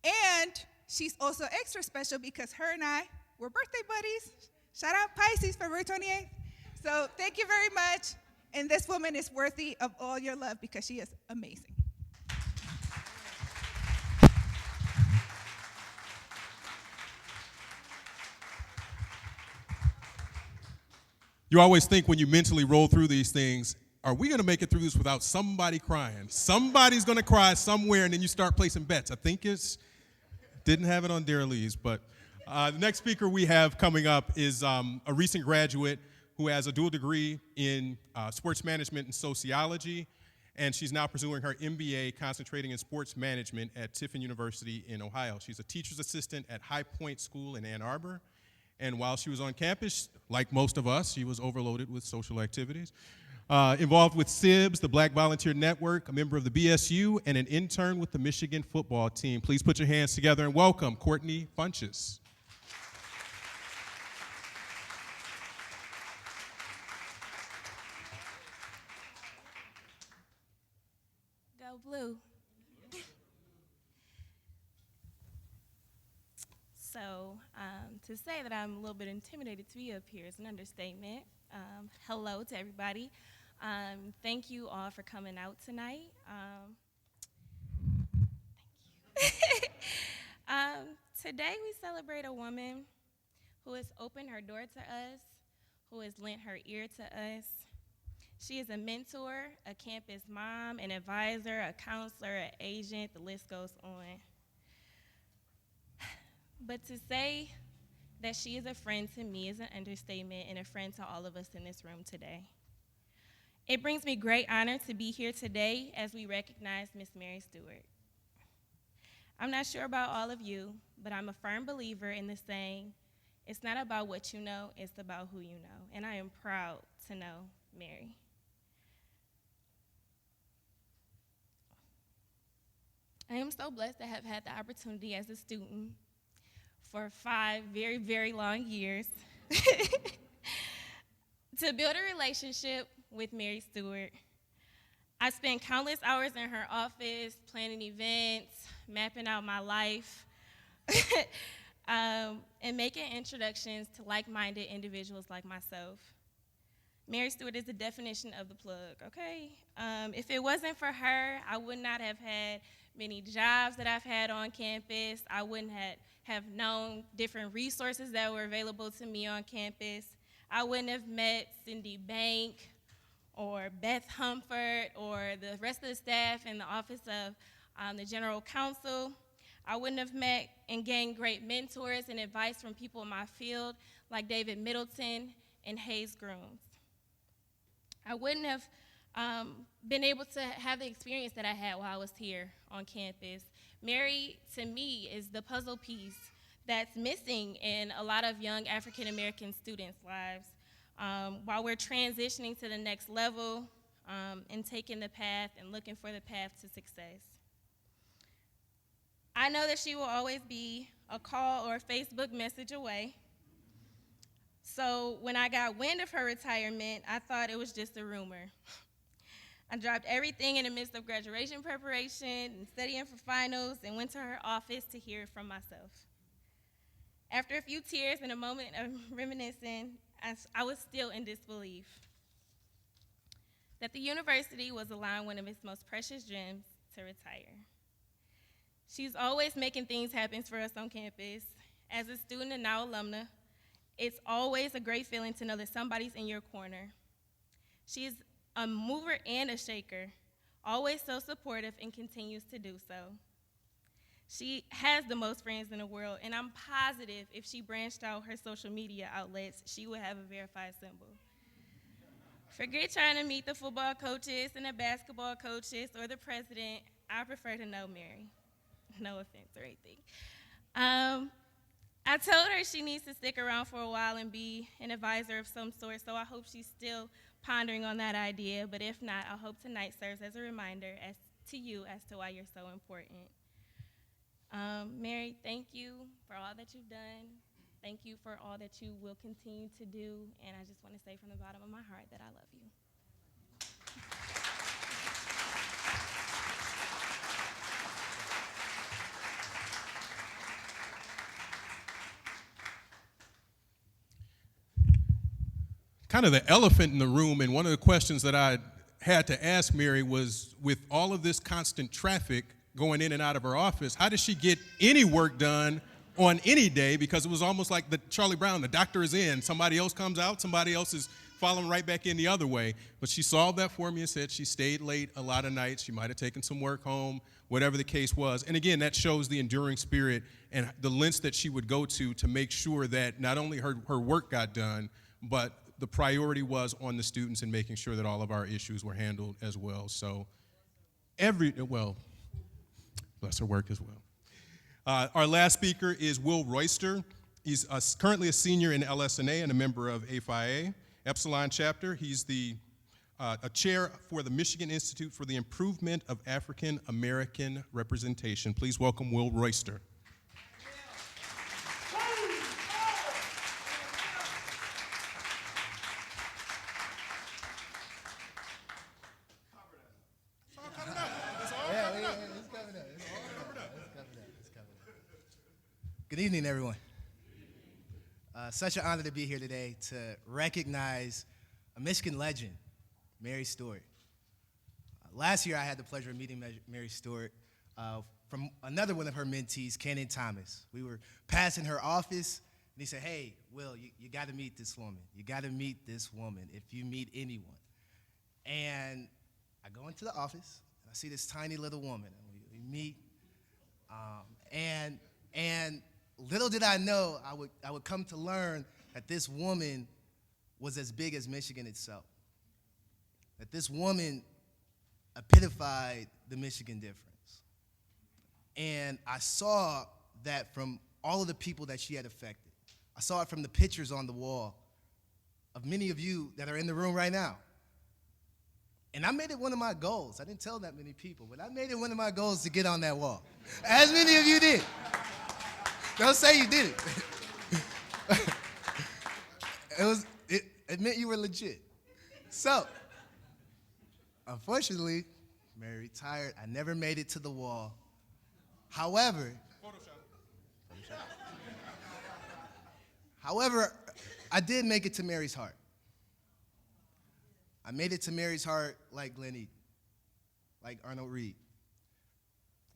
And she's also extra special because her and I were birthday buddies. Shout out Pisces, February 28th. So thank you very much. And this woman is worthy of all your love because she is amazing. You always think when you mentally roll through these things, are we gonna make it through this without somebody crying? Somebody's gonna cry somewhere, and then you start placing bets. I think didn't have it on Dare Lee's, but the next speaker we have coming up is a recent graduate who has a dual degree in sports management and sociology, and she's now pursuing her MBA concentrating in sports management at Tiffin University in Ohio. She's a teacher's assistant at High Point School in Ann Arbor. And while she was on campus, like most of us, she was overloaded with social activities. Involved with SIBS, the Black Volunteer Network, a member of the BSU, and an intern with the Michigan football team. Please put your hands together and welcome Courtney Funches. Go Blue. So to say that I'm a little bit intimidated to be up here is an understatement. Hello to everybody. Thank you all for coming out tonight. Thank you. Today we celebrate a woman who has opened her door to us, who has lent her ear to us. She is a mentor, a campus mom, an advisor, a counselor, an agent, the list goes on. But to say that she is a friend to me is an understatement, and a friend to all of us in this room today. It brings me great honor to be here today as we recognize Miss Mary Stewart. I'm not sure about all of you, but I'm a firm believer in the saying, it's not about what you know, it's about who you know. And I am proud to know Mary. I am so blessed to have had the opportunity as a student for 5 very, very long years to build a relationship with Mary Stewart. I spent countless hours in her office, planning events, mapping out my life, and making introductions to like-minded individuals like myself. Mary Stewart is the definition of the plug, okay? If it wasn't for her, I would not have had many jobs that I've had on campus. I wouldn't have known different resources that were available to me on campus. I wouldn't have met Cindy Bank or Beth Humford or the rest of the staff in the office of the general counsel. I wouldn't have met and gained great mentors and advice from people in my field like David Middleton and Hayes Grooms. I wouldn't have been able to have the experience that I had while I was here on campus. Mary, to me, is the puzzle piece that's missing in a lot of young African American students' lives while we're transitioning to the next level and taking the path and looking for the path to success. I know that she will always be a call or a Facebook message away. So when I got wind of her retirement, I thought it was just a rumor. I dropped everything in the midst of graduation preparation and studying for finals and went to her office to hear it from myself. After a few tears and a moment of reminiscing, I was still in disbelief that the university was allowing one of its most precious gems to retire. She's always making things happen for us on campus. As a student and now alumna, it's always a great feeling to know that somebody's in your corner. She's a mover and a shaker, always so supportive and continues to do so. She has the most friends in the world, and I'm positive if she branched out her social media outlets, she would have a verified symbol. Forget trying to meet the football coaches and the basketball coaches or the president. I prefer to know Mary. No offense or anything. I told her she needs to stick around for a while and be an advisor of some sort, so I hope she's still pondering on that idea, but if not, I hope tonight serves as a reminder to you as to why you're so important. Mary, thank you for all that you've done. Thank you for all that you will continue to do, and I just want to say from the bottom of my heart that I love you. Kind of the elephant in the room, and one of the questions that I had to ask Mary was, with all of this constant traffic going in and out of her office, how does she get any work done on any day? Because it was almost like the Charlie Brown, the doctor is in, somebody else comes out, somebody else is following right back in the other way. But she solved that for me and said she stayed late a lot of nights. She might have taken some work home, whatever the case was. And again, that shows the enduring spirit and the lengths that she would go to make sure that not only her work got done, but the priority was on the students and making sure that all of our issues were handled as well. So bless her work as well. Our last speaker is Will Royster. He's currently a senior in LS&A and a member of APHIA Epsilon chapter. He's a chair for the Michigan Institute for the Improvement of African American Representation. Please welcome Will Royster. Good evening, everyone. Such an honor to be here today to recognize a Michigan legend, Mary Stewart. Last year, I had the pleasure of meeting Mary Stewart from another one of her mentees, Kenan Thomas. We were passing her office, and he said, hey, Will, you got to meet this woman. You got to meet this woman if you meet anyone. And I go into the office, and I see this tiny little woman, and we meet. And little did I know, I would come to learn that this woman was as big as Michigan itself. That this woman epitomified the Michigan difference. And I saw that from all of the people that she had affected. I saw it from the pictures on the wall of many of you that are in the room right now. And I made it one of my goals. I didn't tell that many people, but I made it one of my goals to get on that wall. As many of you did. Don't say you did it. It meant you were legit. So, unfortunately, Mary retired. I never made it to the wall. However, I did make it to Mary's heart. I made it to Mary's heart like Glenn Eaton, like Arnold Reed,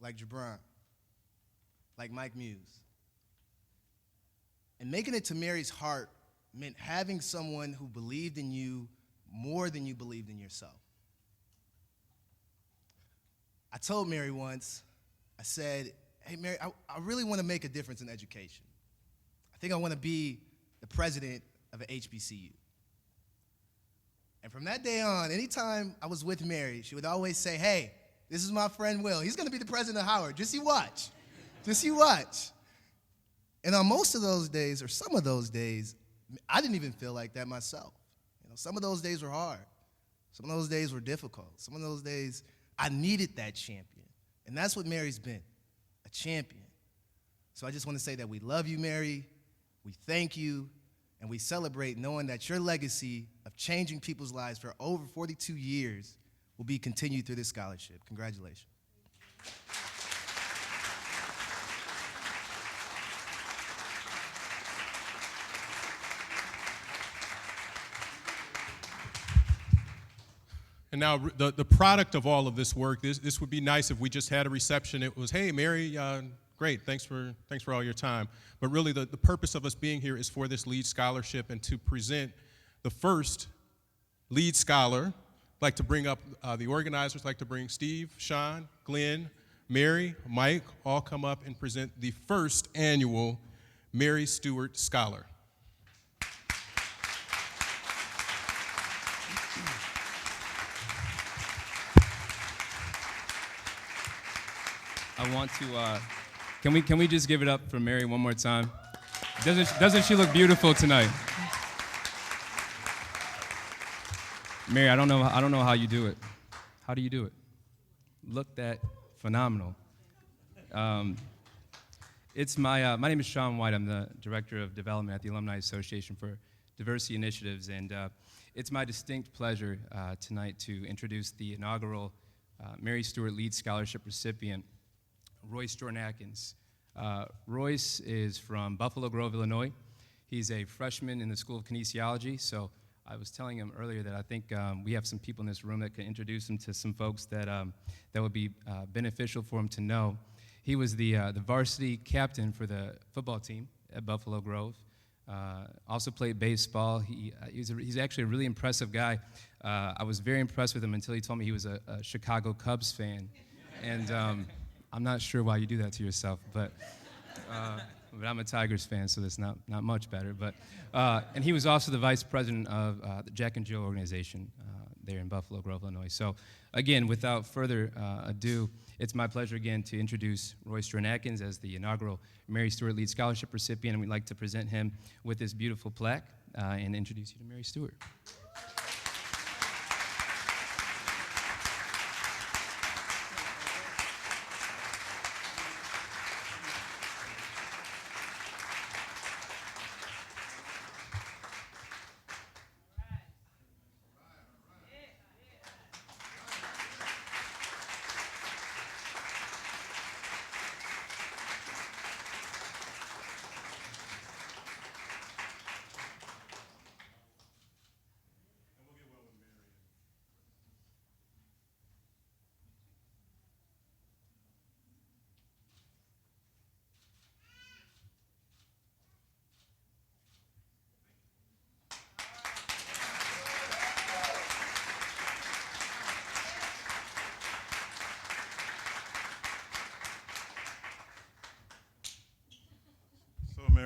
like Jabron, like Mike Muse. And making it to Mary's heart meant having someone who believed in you more than you believed in yourself. I told Mary once, I said, hey, Mary, I really want to make a difference in education. I think I want to be the president of an HBCU. And from that day on, anytime I was with Mary, she would always say, hey, this is my friend Will. He's going to be the president of Howard. Just you watch. Just you watch. And on most of those days, or some of those days, I didn't even feel like that myself. You know, some of those days were hard. Some of those days were difficult. Some of those days, I needed that champion. And that's what Mary's been, a champion. So I just want to say that we love you, Mary. We thank you. And we celebrate knowing that your legacy of changing people's lives for over 42 years will be continued through this scholarship. Congratulations. And now the product of all of this work, this would be nice if we just had a reception. It was, hey, Mary, great, thanks for all your time. But really the purpose of us being here is for this LEAD Scholarship and to present the first LEAD Scholar. I'd like to bring up the organizers, like to bring Steve, Sean, Glenn, Mary, Mike, all come up and present the first annual Mary Stewart Scholar. I want to, can we just give it up for Mary one more time? Doesn't she look beautiful tonight? Mary, I don't know how you do it. How do you do it? Look that phenomenal. It's my name is Sean White. I'm the Director of Development at the Alumni Association for Diversity Initiatives, and it's my distinct pleasure tonight to introduce the inaugural Mary Stewart LEAD Scholarship recipient, Royce Jordan Atkins. Royce is from Buffalo Grove, Illinois. He's a freshman in the School of Kinesiology, so I was telling him earlier that I think we have some people in this room that can introduce him to some folks that would be beneficial for him to know. He was the varsity captain for the football team at Buffalo Grove. Also played baseball. He's actually a really impressive guy. I was very impressed with him until he told me he was a Chicago Cubs fan. And I'm not sure why you do that to yourself, but I'm a Tigers fan, so that's not much better. But and he was also the vice president of the Jack and Jill organization there in Buffalo Grove, Illinois. So again, without further ado, it's my pleasure again to introduce Royce Jordan Atkins as the inaugural Mary Stewart LEAD Scholarship recipient, and we'd like to present him with this beautiful plaque and introduce you to Mary Stewart.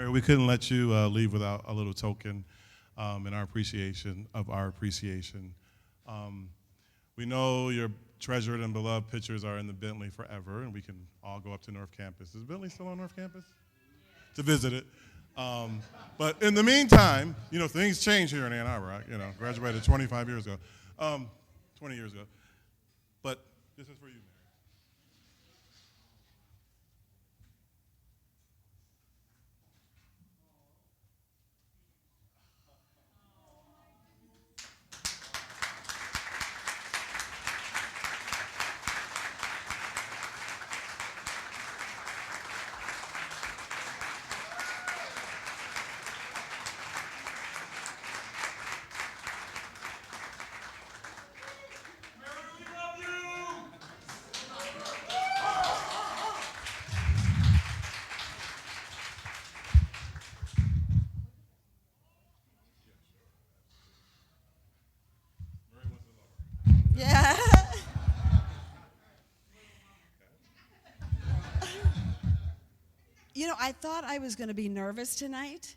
Mary, we couldn't let you leave without a little token in our appreciation of our appreciation. We know your treasured and beloved pictures are in the Bentley forever, and we can all go up to North Campus. Is Bentley still on North Campus? To visit it. But in the meantime, things change here in Ann Arbor. I graduated 25 years ago, 20 years ago. But this is for you, Mary. Yeah. I thought I was going to be nervous tonight,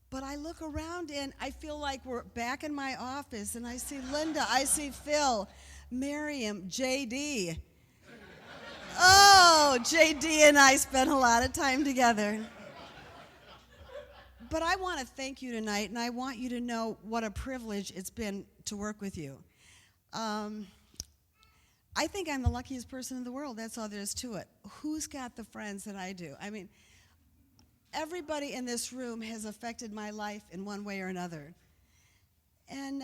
but I look around and I feel like we're back in my office, and I see Linda, I see Phil, Miriam, JD. Oh, JD and I spent a lot of time together. But I want to thank you tonight, and I want you to know what a privilege it's been to work with you. I think I'm the luckiest person in the world. That's all there is to it. Who's got the friends that I do? I mean, everybody in this room has affected my life in one way or another. And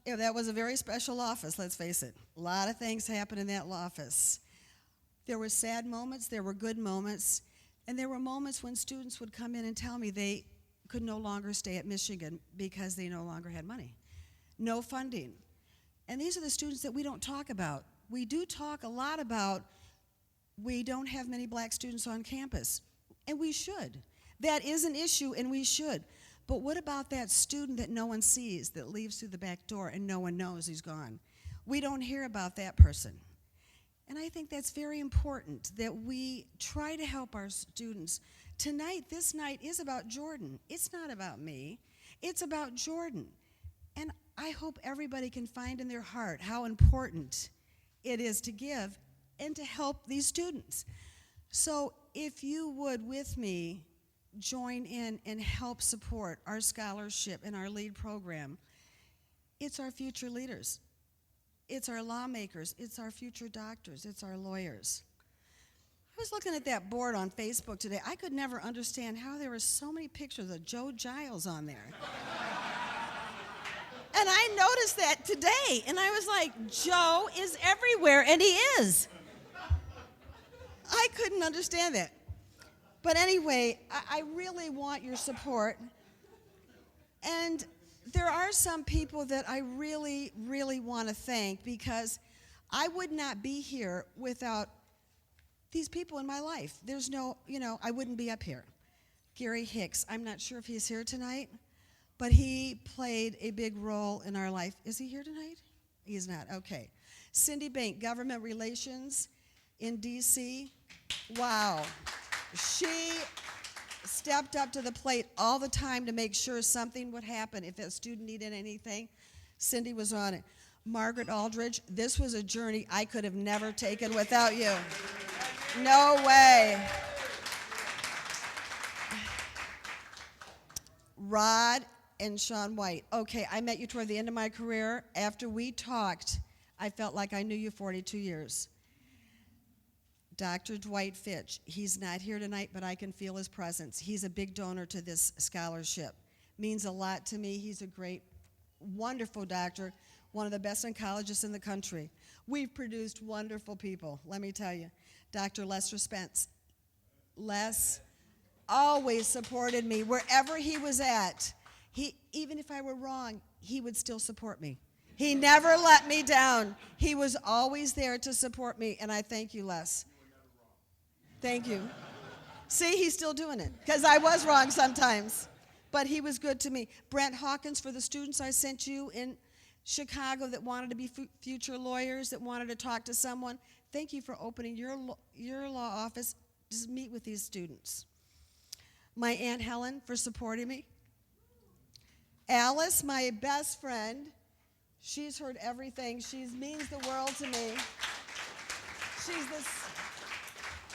that was a very special office, let's face it. A lot of things happened in that office. There were sad moments, there were good moments, and there were moments when students would come in and tell me they could no longer stay at Michigan because they no longer had money. No funding. And these are the students that we don't talk about. We do talk a lot about we don't have many black students on campus, and we should. That is an issue, and we should. But what about that student that no one sees, that leaves through the back door and no one knows he's gone? We don't hear about that person. And I think that's very important, that we try to help our students. Tonight, this night is about Jordan. It's not about me. It's about Jordan. And I hope everybody can find in their heart how important it is to give and to help these students. So if you would, with me, join in and help support our scholarship and our LEAD program. It's our future leaders. It's our lawmakers. It's our future doctors. It's our lawyers. I was looking at that board on Facebook today. I could never understand how there were so many pictures of Joe Giles on there. And I noticed that today, and I was like, Joe is everywhere, and he is. I couldn't understand that. But anyway, I really want your support. And there are some people that I really, really want to thank, because I would not be here without these people in my life. There's no, I wouldn't be up here. Gary Hicks, I'm not sure if he's here tonight, but he played a big role in our life. Is he here tonight? He's not, okay. Cindy Bank, Government Relations in DC. Wow. She stepped up to the plate all the time to make sure something would happen if a student needed anything. Cindy was on it. Margaret Aldridge, this was a journey I could have never taken without you. No way. Rod and Sean White. Okay, I met you toward the end of my career. After we talked, I felt like I knew you 42 years. Dr. Dwight Fitch, he's not here tonight, but I can feel his presence. He's a big donor to this scholarship. Means a lot to me. He's a great, wonderful doctor, one of the best oncologists in the country. We've produced wonderful people, let me tell you. Dr. Lester Spence. Les always supported me wherever he was at. Even if I were wrong, he would still support me. He never let me down. He was always there to support me, and I thank you, Les. Thank you. See, he's still doing it, because I was wrong sometimes, but he was good to me. Brent Hawkins, for the students I sent you in Chicago that wanted to be future lawyers, that wanted to talk to someone, thank you for opening your law office to meet with these students. My Aunt Helen for supporting me. Alice, my best friend. She's heard everything. She means the world to me.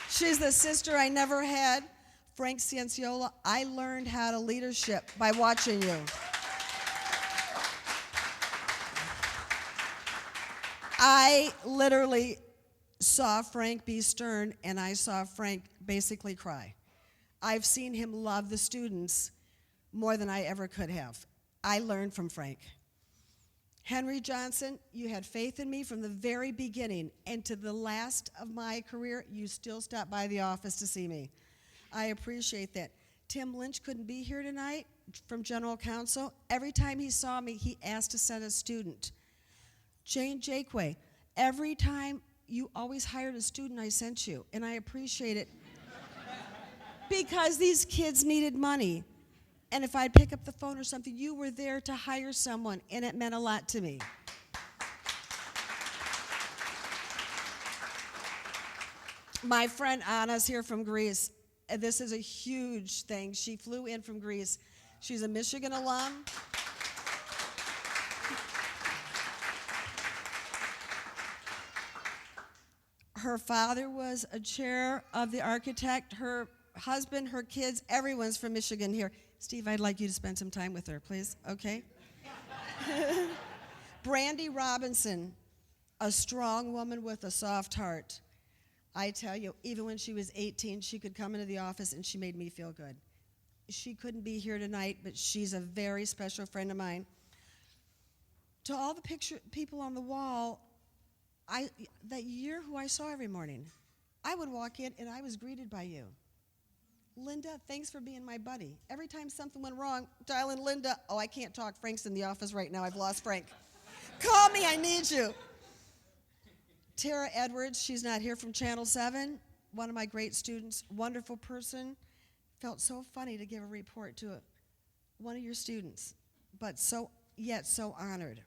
She's the sister I never had. Frank Cianciola, I learned how to leadership by watching you. I literally saw Frank be stern, and I saw Frank basically cry. I've seen him love the students more than I ever could have. I learned from Frank. Henry Johnson, you had faith in me from the very beginning, and to the last of my career, you still stopped by the office to see me. I appreciate that. Tim Lynch couldn't be here tonight from General Counsel. Every time he saw me, he asked to send a student. Jane Jakeway, every time you always hired a student, I sent you, and I appreciate it. Because these kids needed money. And if I'd pick up the phone or something, you were there to hire someone, and it meant a lot to me. My friend Anna's here from Greece. This is a huge thing. She flew in from Greece. She's a Michigan alum. Her father was a chair of the architect. Her husband, her kids, everyone's from Michigan here. Steve, I'd like you to spend some time with her, please. Okay? Brandy Robinson, a strong woman with a soft heart. I tell you, even when she was 18, she could come into the office and she made me feel good. She couldn't be here tonight, but she's a very special friend of mine. To all the people on the wall, that year who I saw every morning, I would walk in and I was greeted by you. Linda, thanks for being my buddy. Every time something went wrong, dial in Linda. Oh, I can't talk. Frank's in the office right now. I've lost Frank. Call me, I need you. Tara Edwards, she's not here, from Channel 7, one of my great students, wonderful person. Felt so funny to give a report to one of your students, but yet so honored.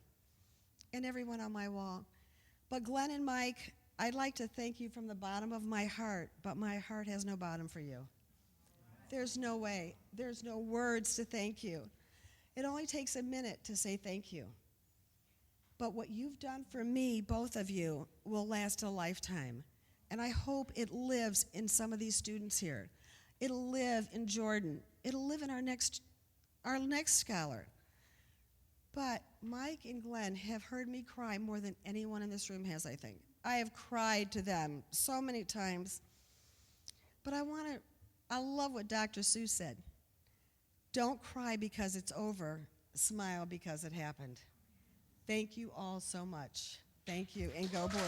And everyone on my wall. But Glenn and Mike, I'd like to thank you from the bottom of my heart, but my heart has no bottom for you. There's no way. There's no words to thank you. It only takes a minute to say thank you. But what you've done for me, both of you, will last a lifetime. And I hope it lives in some of these students here. It'll live in Jordan. It'll live in our next scholar. But Mike and Glenn have heard me cry more than anyone in this room has, I think. I have cried to them so many times. But I love what Dr. Seuss said. Don't cry because it's over. Smile because it happened. Thank you all so much. Thank you, and go Blue.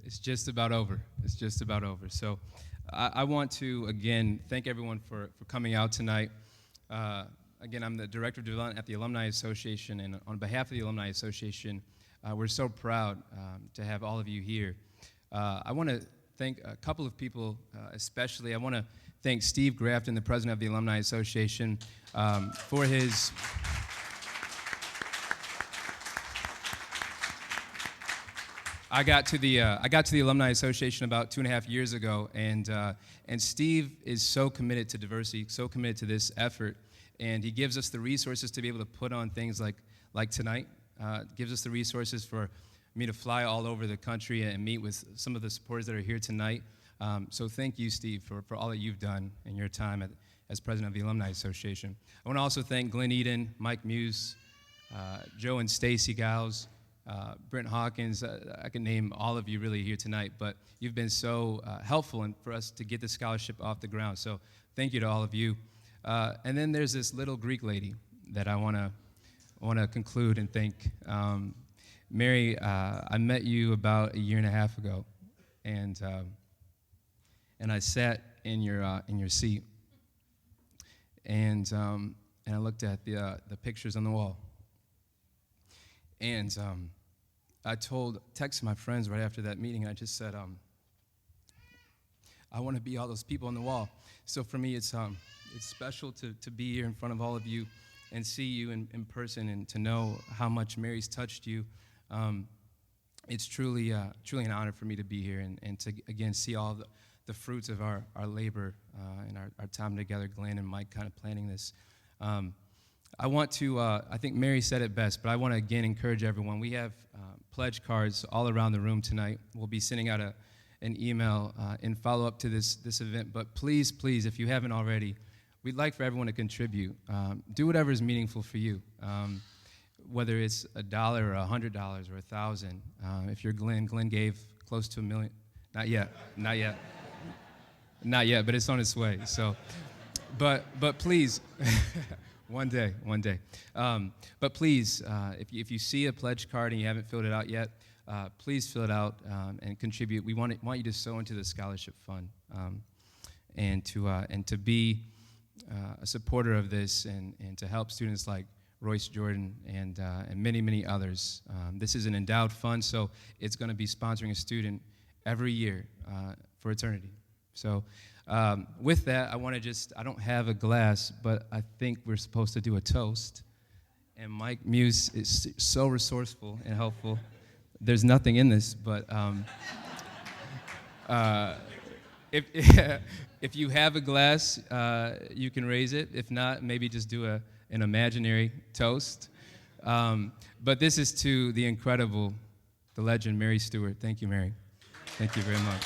It's just about over. It's just about over. So I want to, again, thank everyone for coming out tonight. Again, I'm the Director of Development at the Alumni Association, and on behalf of the Alumni Association, we're so proud to have all of you here. I want to thank a couple of people, especially. I want to thank Steve Grafton, the President of the Alumni Association, for his... I got to the Alumni Association about 2.5 years ago, and Steve is so committed to diversity, so committed to this effort, and he gives us the resources to be able to put on things like tonight. Gives us the resources for me to fly all over the country and meet with some of the supporters that are here tonight. So thank you, Steve, for all that you've done in your time as president of the Alumni Association. I want to also thank Glenn Eden, Mike Muse, Joe and Stacy Giles, Brent Hawkins. I can name all of you really here tonight, but you've been so helpful for us to get the scholarship off the ground. So thank you to all of you. And then there's this little Greek lady that I want to conclude and thank. Mary, I met you about 1.5 years ago, and I sat in your seat, and I looked at the pictures on the wall, and I texted my friends right after that meeting. I just said, I want to be all those people on the wall. So for me, it's special to be here in front of all of you and see you in person and to know how much Mary's touched you. It's truly an honor for me to be here and to, again, see all the fruits of our labor and our time together, Glenn and Mike kind of planning this. I want to, I think Mary said it best, but I want to again encourage everyone. We have pledge cards all around the room tonight. We'll be sending out an email in follow-up to this event, but please, if you haven't already, we'd like for everyone to contribute. Do whatever is meaningful for you, whether it's $1 or $100 or $1,000. If you're Glenn gave close to $1 million. Not yet, but it's on its way. So, but please, one day. But please, if you see a pledge card and you haven't filled it out yet, please fill it out and contribute. We want you to sow into the scholarship fund and to be a supporter of this and to help students like Royce Jordan and many others. This is an endowed fund, so it's going to be sponsoring a student every year for eternity. So with that, I don't have a glass, but I think we're supposed to do a toast. And Mike Muse is so resourceful and helpful. There's nothing in this, but if you have a glass, you can raise it. If not, maybe just do an imaginary toast. But this is to the incredible, the legend, Mary Stewart. Thank you, Mary. Thank you very much.